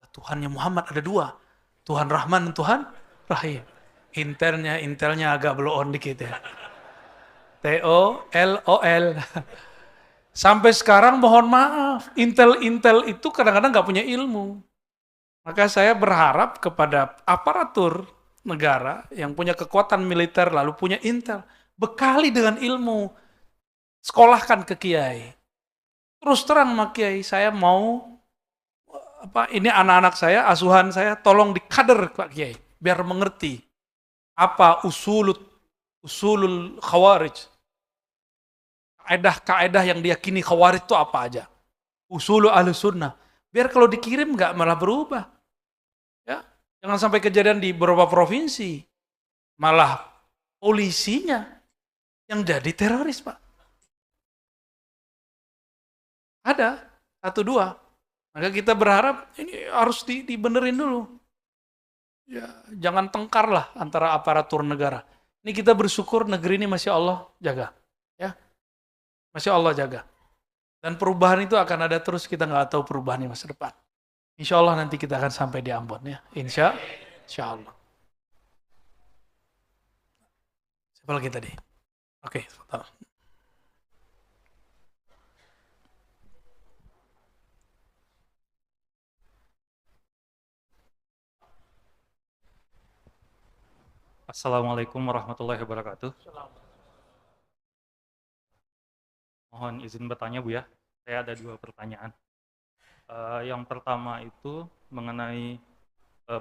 Tuhannya Muhammad ada dua. Tuhan Rahman dan Tuhan Rahim. Intelnya agak blow on dikit ya. TOLOL. Sampai sekarang mohon maaf, intel itu kadang-kadang nggak punya ilmu. Maka saya berharap kepada aparatur negara yang punya kekuatan militer lalu punya intel, bekali dengan ilmu, sekolahkan ke kiai. Terus terang sama kiai, saya mau ini anak-anak saya, asuhan saya, tolong dikader Pak Kiai, biar mengerti apa usulul khawarij. Kaedah yang diyakini khawarij itu apa aja. Usulul ahli sunnah. Biar kalau dikirim nggak malah berubah. Ya, jangan sampai kejadian di beberapa provinsi. Malah polisinya yang jadi teroris, Pak. Ada, satu dua. Maka kita berharap ini harus dibenerin dulu. Ya, jangan tengkar lah antara aparatur negara. Ini kita bersyukur negeri ini masih Allah jaga. Ya, masih Allah jaga. Dan perubahan itu akan ada terus, kita nggak tahu perubahan di masa depan. Insya Allah nanti kita akan sampai di Ambon ya. Insya Allah. Siapa lagi tadi? Oke, sebentar. Assalamualaikum warahmatullahi wabarakatuh. Mohon izin bertanya Bu ya, saya ada dua pertanyaan. Yang pertama itu mengenai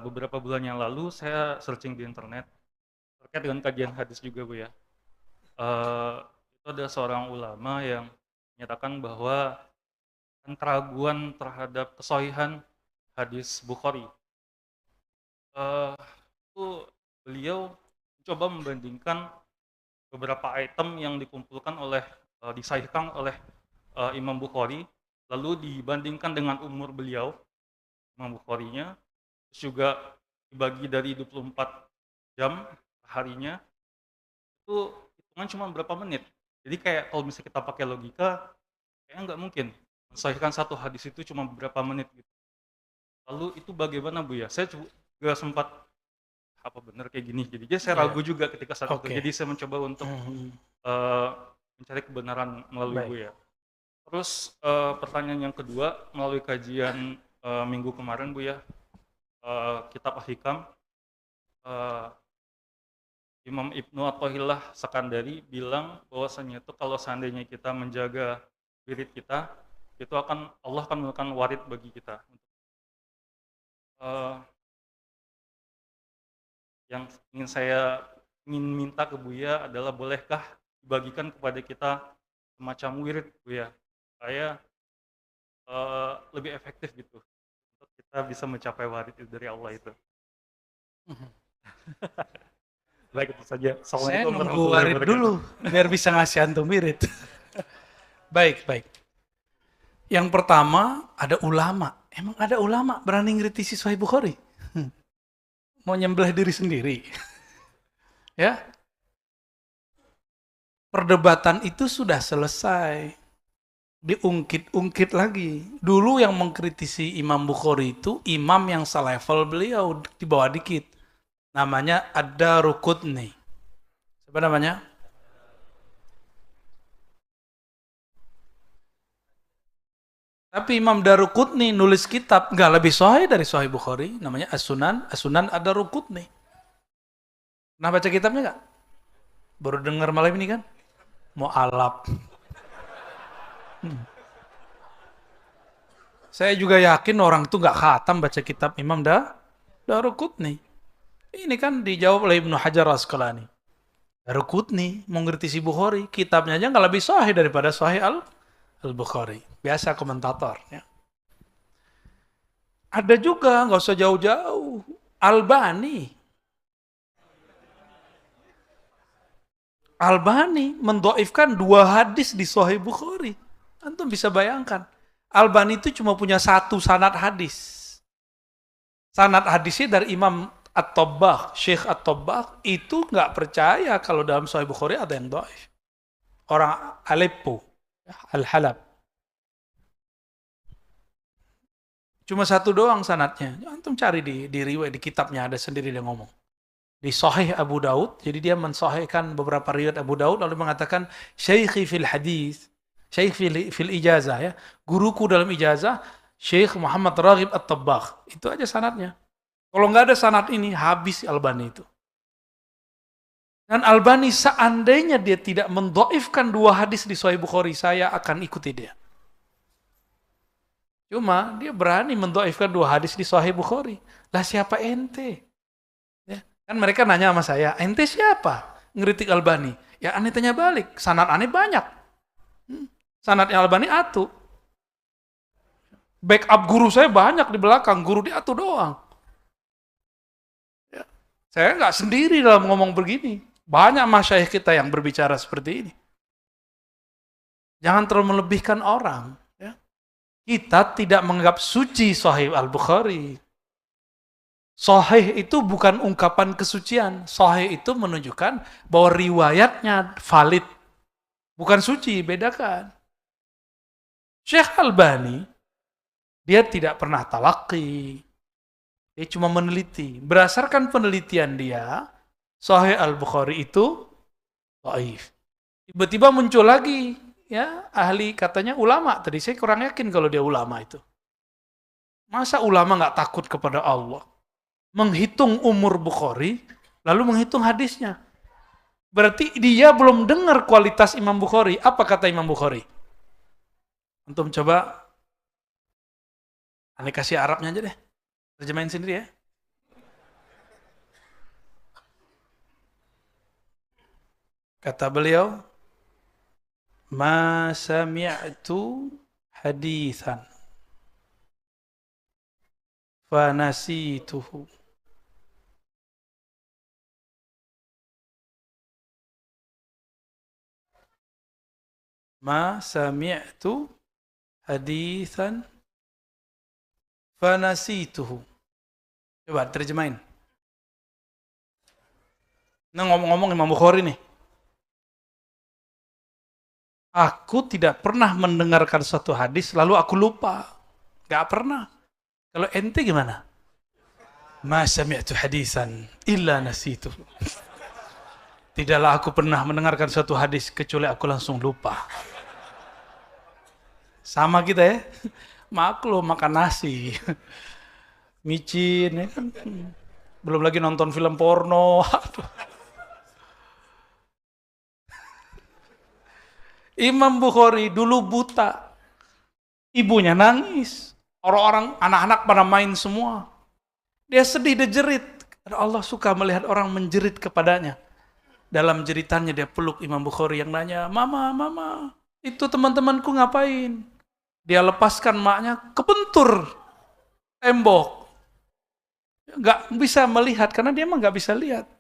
beberapa bulan yang lalu saya searching di internet terkait dengan kajian hadis juga Bu ya. Itu ada seorang ulama yang menyatakan bahwa keraguan terhadap kesohihan hadis Bukhari. Itu beliau coba membandingkan beberapa item yang dikumpulkan oleh disahihkan oleh Imam Bukhari, lalu dibandingkan dengan umur beliau, Imam Bukharinya, terus juga dibagi dari 24 jam harinya, itu hitungan cuma berapa menit. Jadi kayak kalau misalnya kita pakai logika, kayaknya nggak mungkin mensahihkan satu hadis itu cuma beberapa menit gitu. Lalu itu bagaimana Bu ya? Saya juga sempat apa benar kayak gini. Jadi saya Iya. ragu juga ketika saat Oke. itu. Jadi saya mencoba untuk mencari kebenaran melalui Baik. Bu ya. Terus pertanyaan yang kedua, melalui kajian minggu kemarin Bu ya, kitab Al-Hikam, Imam Ibnu Athaillah Sekandari bilang bahwasanya itu kalau seandainya kita menjaga wirid kita, itu Allah akan memberikan warid bagi kita. Yang ingin minta ke Buya adalah bolehkah dibagikan kepada kita semacam wirid Buya, supaya lebih efektif gitu untuk kita bisa mencapai warid dari Allah itu. Baik, itu saja. Saya Assalamualaikum nunggu warahmatullahi warid wabarakatuh. dulu biar bisa ngasih antum wirid. Baik, baik. Yang pertama, ada ulama. Emang ada ulama berani ngkritisi Sahih Bukhari? Mau nyembelih diri sendiri. Ya. Perdebatan itu sudah selesai. Diungkit-ungkit lagi. Dulu yang mengkritisi Imam Bukhari itu imam yang selevel beliau, di bawah dikit. Namanya Ad-Daruqutni. Siapa namanya? Tapi Imam Daruqutni nulis kitab nggak lebih sahih dari Sahih Bukhari, namanya As-Sunan, As-Sunan Ad-Daruqutni. Pernah baca kitabnya nggak? Baru dengar malam ini kan? Mau alap. Saya juga yakin orang itu nggak khatam baca kitab Imam Daruqutni. Ini kan dijawab oleh Ibnu Hajar Asqalani. Daruqutni mengkritisi Bukhari, kitabnya aja nggak lebih sahih daripada Sahih Al-Bukhari. Biasa komentator. Ya. Ada juga, nggak usah jauh-jauh. Albani mendoifkan 2 hadis di Sahih Bukhari. Antum bisa bayangkan. Albani itu cuma punya 1 sanad hadis. Sanad hadisnya dari Imam At-Tabbagh, Syekh At-Tabbagh, itu nggak percaya kalau dalam Sahih Bukhari ada yang doif. Orang Aleppo, Al-Halab. Cuma 1 doang sanadnya. Antum cari di riwayat, di kitabnya ada sendiri dia ngomong. Di Sahih Abu Daud, jadi dia mensahihkan beberapa riwayat Abu Daud lalu mengatakan Syaikhi fil hadis, Syaikh fil ijazah ya. Guruku dalam ijazah Syekh Muhammad Raghib At-Tabbagh. Itu aja sanadnya. Kalau nggak ada sanad ini habis Albani itu. Dan Albani seandainya dia tidak mendoifkan 2 hadis di Sahih Bukhari, saya akan ikuti dia. Cuma dia berani mendoifkan 2 hadis di Sahih Bukhari. Lah siapa ente? Ya. Kan mereka nanya sama saya, ente siapa? Ngeritik Albani. Ya aneh tanya balik, sanad aneh banyak. Sanadnya Albani atu. Backup guru saya banyak di belakang, guru dia atu doang. Ya. Saya nggak sendiri dalam ngomong begini. Banyak masyayikh kita yang berbicara seperti ini. Jangan terlalu melebihkan orang. Ya. Kita tidak menganggap suci Sahih Al-Bukhari. Sahih itu bukan ungkapan kesucian. Sahih itu menunjukkan bahwa riwayatnya valid. Bukan suci, bedakan. Syekh Albani, dia tidak pernah talaqi. Dia cuma meneliti. Berdasarkan penelitian dia, Sahih Al-Bukhari itu dhaif. Tiba-tiba muncul lagi, ya ahli katanya ulama. Tadi saya kurang yakin kalau dia ulama itu. Masa ulama nggak takut kepada Allah? Menghitung umur Bukhari, lalu menghitung hadisnya. Berarti dia belum dengar kualitas Imam Bukhari. Apa kata Imam Bukhari? Antum coba, aneh kasih Arabnya aja deh. Terjemahin sendiri ya. Kata beliau, Ma sami'tu haditsan fanasituhu. Ma sami'tu haditsan fanasituhu. Coba terjemahin. Nah, ngomong-ngomong Imam Bukhari nih. Aku tidak pernah mendengarkan suatu hadis lalu aku lupa. Gak pernah. Kalau ente gimana? Ma sami'tu hadisan illa nasituhu. Tidaklah aku pernah mendengarkan suatu hadis kecuali aku langsung lupa. Sama kita ya. Maklum makan nasi. Micin ya kan. Belum lagi nonton film porno. Imam Bukhari dulu buta. Ibunya nangis. Orang-orang, anak-anak pada main semua. Dia sedih, dia jerit. Allah suka melihat orang menjerit kepadanya. Dalam jeritannya dia peluk Imam Bukhari yang nanya, Mama, itu teman-temanku ngapain? Dia lepaskan maknya, kebentur tembok. Gak bisa melihat, karena dia emang gak bisa lihat.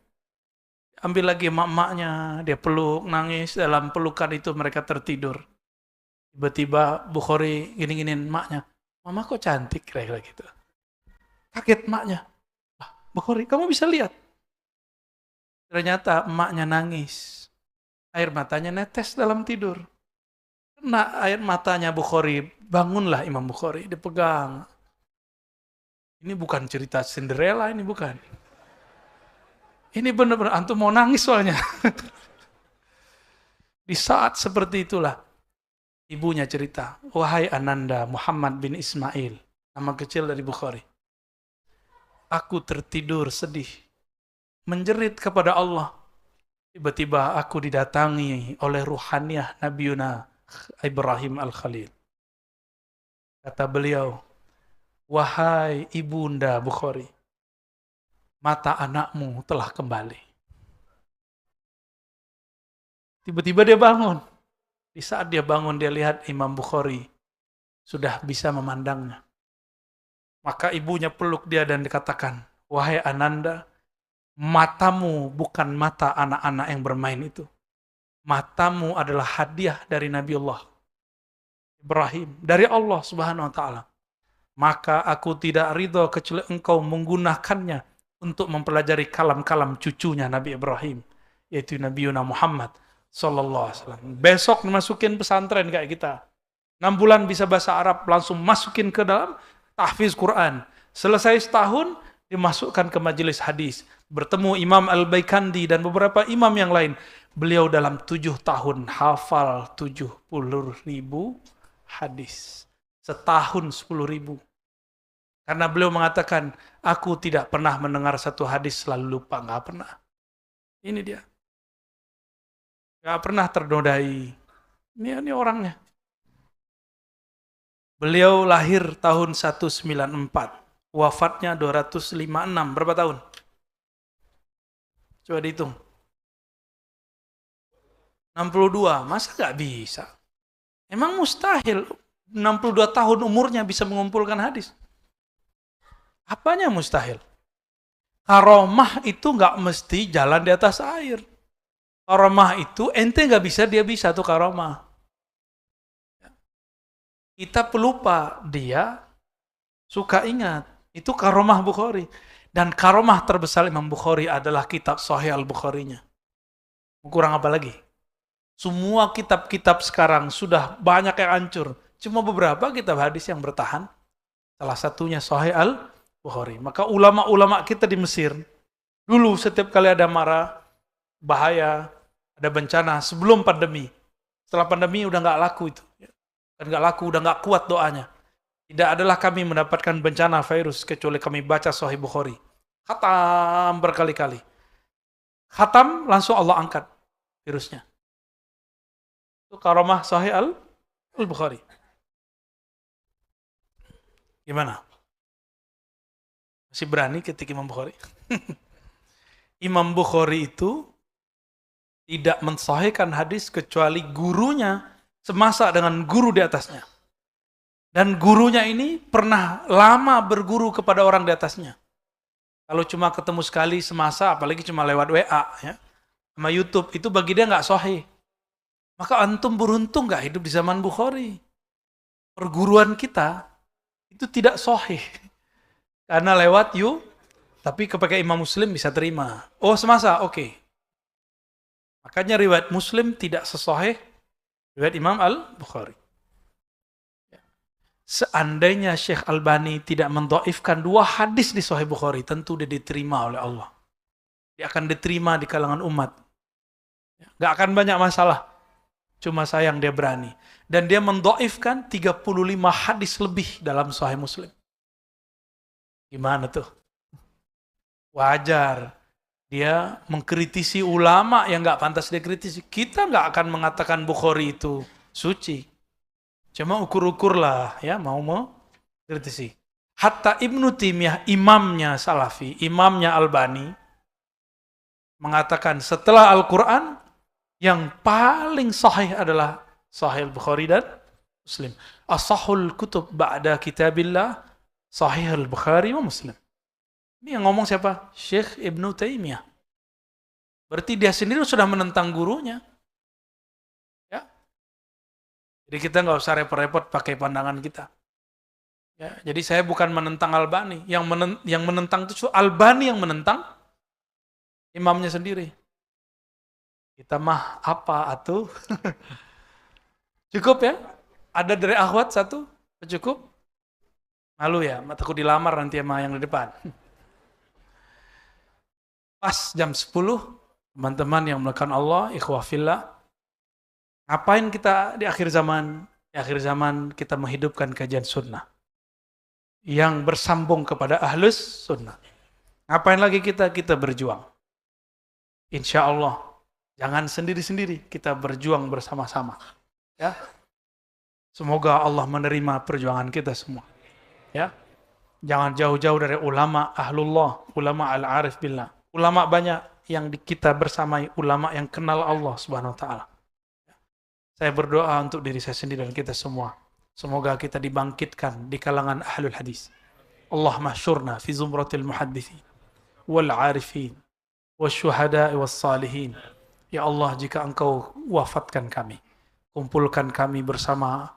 Ambil lagi mak-maknya, dia peluk, nangis. Dalam pelukan itu mereka tertidur. Tiba-tiba Bukhari gini-giniin maknya. Mama kok cantik, kira-kira gitu. Kaget maknya. Bukhari, kamu bisa lihat? Ternyata emaknya nangis. Air matanya netes dalam tidur. Kena air matanya Bukhari, bangunlah Imam Bukhari, dipegang. Ini bukan cerita Cinderella, ini bukan. Ini benar-benar antum mau nangis soalnya. Di saat seperti itulah, ibunya cerita, wahai Ananda Muhammad bin Ismail, nama kecil dari Bukhari. Aku tertidur sedih, menjerit kepada Allah. Tiba-tiba aku didatangi oleh ruhaniyah Nabiuna Ibrahim Al-Khalil. Kata beliau, wahai ibunda Bukhari, mata anakmu telah kembali. Tiba-tiba dia bangun. Di saat dia bangun, dia lihat Imam Bukhari sudah bisa memandangnya. Maka ibunya peluk dia dan dikatakan, wahai Ananda, matamu bukan mata anak-anak yang bermain itu. Matamu adalah hadiah dari Nabiullah Ibrahim, dari Allah Subhanahu wa Ta'ala. Maka aku tidak ridho kecuali engkau menggunakannya untuk mempelajari kalam-kalam cucunya Nabi Ibrahim, yaitu Nabiuna Muhammad Sallallahu Alaihi Wasallam. Besok masukin pesantren kayak kita. 6 bulan bisa bahasa Arab, langsung masukin ke dalam tahfiz Quran. Selesai setahun, dimasukkan ke majelis hadis. Bertemu Imam Al-Baikandi dan beberapa imam yang lain. Beliau dalam 7 tahun hafal 70.000 hadis. Setahun 10.000. Karena beliau mengatakan, aku tidak pernah mendengar satu hadis lalu lupa. Nggak pernah. Ini dia. Nggak pernah ternodai. Ini orangnya. Beliau lahir tahun 194. Wafatnya 256. Berapa tahun? Coba dihitung. 62. Masa nggak bisa? Emang mustahil 62 tahun umurnya bisa mengumpulkan hadis? Apanya mustahil? Karomah itu nggak mesti jalan di atas air. Karomah itu ente nggak bisa, dia bisa tuh karomah. Kita pelupa, dia suka ingat. Itu karomah Bukhari. Dan karomah terbesar Imam Bukhari adalah kitab Sahih Al-Bukharinya. Kurang apa lagi? Semua kitab-kitab sekarang sudah banyak yang hancur. Cuma beberapa kitab hadis yang bertahan. Salah satunya Sahih Al-Bukhari. Maka ulama-ulama kita di Mesir, dulu setiap kali ada marah, bahaya, ada bencana, sebelum pandemi. Setelah pandemi udah nggak laku itu. Dan nggak laku, udah nggak kuat doanya. Tidak adalah kami mendapatkan bencana virus kecuali kami baca Sahih Bukhari. Khatam berkali-kali. Khatam langsung Allah angkat virusnya. Itu karomah Sahih Al-Bukhari. Gimana? Masih berani ketik Imam Bukhari? Imam Bukhari itu tidak mensahihkan hadis kecuali gurunya semasa dengan guru di atasnya. Dan gurunya ini pernah lama berguru kepada orang di atasnya. Kalau cuma ketemu sekali semasa, apalagi cuma lewat WA, ya, sama YouTube, itu bagi dia nggak sahih. Maka antum beruntung nggak hidup di zaman Bukhari. Perguruan kita itu tidak sahih. Karena lewat tapi kepada Imam Muslim bisa terima. Oh semasa, oke. Makanya riwayat Muslim tidak sesahih riwayat Imam Al-Bukhari. Seandainya Syekh Albani tidak mendhaifkan 2 hadis di Sahih Bukhari, tentu dia diterima oleh Allah. Dia akan diterima di kalangan umat. Gak akan banyak masalah. Cuma sayang dia berani. Dan dia mendhaifkan 35 hadis lebih dalam Sahih Muslim. Gimana tuh? Wajar. Dia mengkritisi ulama yang gak pantas dia kritisi. Kita gak akan mengatakan Bukhari itu suci. Cuma ukur-ukur lah, ya, mau kritisi. Hatta Ibnu Taimiyah, imamnya Salafi, imamnya Albani, mengatakan setelah Al-Quran, yang paling sahih adalah Sahih Al-Bukhari dan Muslim. As-sahul kutub ba'da kitabillah, Sahih Al-Bukhari wa Muslim. Ini yang ngomong siapa? Syekh Ibnu Taimiyah. Berarti dia sendiri sudah menentang gurunya. Jadi kita nggak usah repot-repot pakai pandangan kita. Ya, jadi saya bukan menentang Albani. Yang menentang itu Albani yang menentang imamnya sendiri. Kita mah apa atuh? Cukup ya? Ada dari akhwat satu? Cukup? Malu ya? Takut dilamar nanti sama yang di depan. Pas jam 10, teman-teman yang melakukan Allah, ikhwah fillah, ngapain kita di akhir zaman? Di akhir zaman kita menghidupkan kajian sunnah yang bersambung kepada ahlus sunnah. Ngapain lagi kita berjuang? Insya Allah, jangan sendiri-sendiri, kita berjuang bersama-sama. Ya, semoga Allah menerima perjuangan kita semua. Ya, jangan jauh-jauh dari ulama ahlullah, ulama al-arif billah. Ulama banyak yang kita bersamai, ulama yang kenal Allah Subhanahu wa taala. Saya berdoa untuk diri saya sendiri dan kita semua. Semoga kita dibangkitkan di kalangan ahlul hadis. Allah mahsyurna fi zumratil muhaddithin wal arifin wasyuhada'i was salihin. Ya Allah, jika Engkau wafatkan kami, kumpulkan kami bersama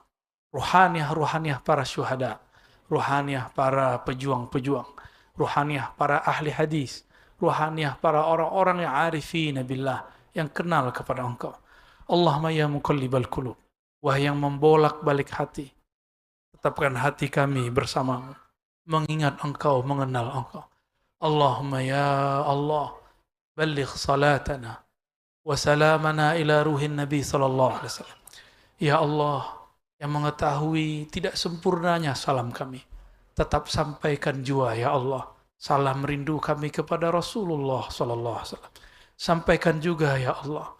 ruhaniyah para syuhada, ruhaniyah para pejuang-pejuang, ruhaniyah para ahli hadis, ruhaniyah para orang-orang yang arifin billah, yang kenal kepada Engkau. Allahumma ya muqallibal qulub, wahai yang membolak-balik hati, tetapkan hati kami bersamamu, mengingat Engkau, mengenal Engkau. Allahumma ya Allah, balligh salatana wa salamana ila ruhin Nabi sallallahu alaihi wasallam. Ya Allah, yang mengetahui tidak sempurnanya salam kami, tetap sampaikan jua ya Allah salam rindu kami kepada Rasulullah sallallahu alaihi wasallam. Sampaikan juga ya Allah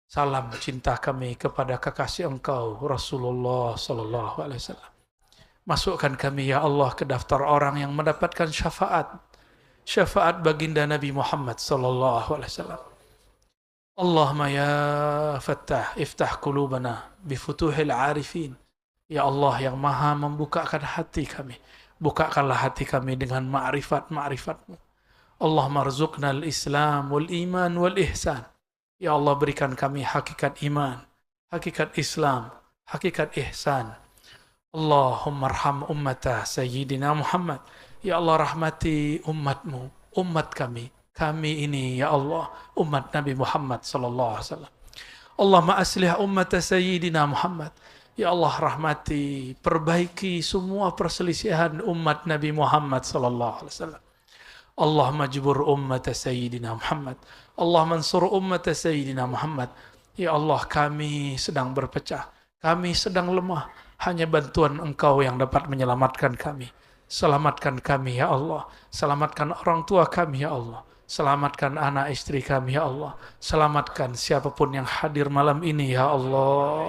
salam cinta kami kepada kekasih Engkau Rasulullah sallallahu alaihi wasallam. Masukkan kami ya Allah ke daftar orang yang mendapatkan syafaat baginda Nabi Muhammad sallallahu alaihi wasallam. Allahumma ya Fattah, iftah qulubana bi futuhil arifin. Ya Allah yang Maha membukakan hati kami, bukakanlah hati kami dengan ma'rifat-ma'rifatmu. Allahumma rzuqna al-islam wal iman wal ihsan. Ya Allah, berikan kami hakikat iman, hakikat Islam, hakikat ihsan. Allahumma arham ummata Sayyidina Muhammad. Ya Allah, rahmati umatmu, umat kami ini ya Allah, umat Nabi Muhammad sallallahu alaihi wasallam. Allahumma aslih ummata Sayyidina Muhammad. Ya Allah, rahmati, perbaiki semua perselisihan umat Nabi Muhammad sallallahu alaihi wasallam. Allahumma jibur ummata Sayyidina Muhammad. Allah mansur ummata Sayyidina Muhammad. Ya Allah, kami sedang berpecah, kami sedang lemah. Hanya bantuan Engkau yang dapat menyelamatkan kami. Selamatkan kami ya Allah. Selamatkan orang tua kami ya Allah. Selamatkan anak istri kami ya Allah. Selamatkan siapapun yang hadir malam ini ya Allah.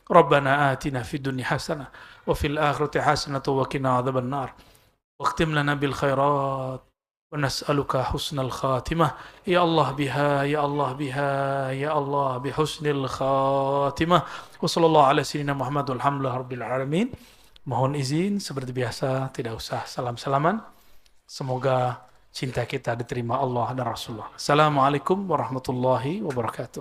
Rabbana atina fid dunya hasanah wa fil akhirati hasanah wa qina adzaban nar. Waqtim lana bil khairat wa nas'aluka husnal khatimah. Ya Allah biha, ya Allah biha, ya Allah bi husnil khatimah. Wa sallallahu ala sayyidina Muhammad walhamdulillahi rabbil alamin. Mohon izin seperti biasa tidak usah salam-salaman. Semoga cinta kita diterima Allah dan Rasulullah. Assalamualaikum warahmatullahi wabarakatuh.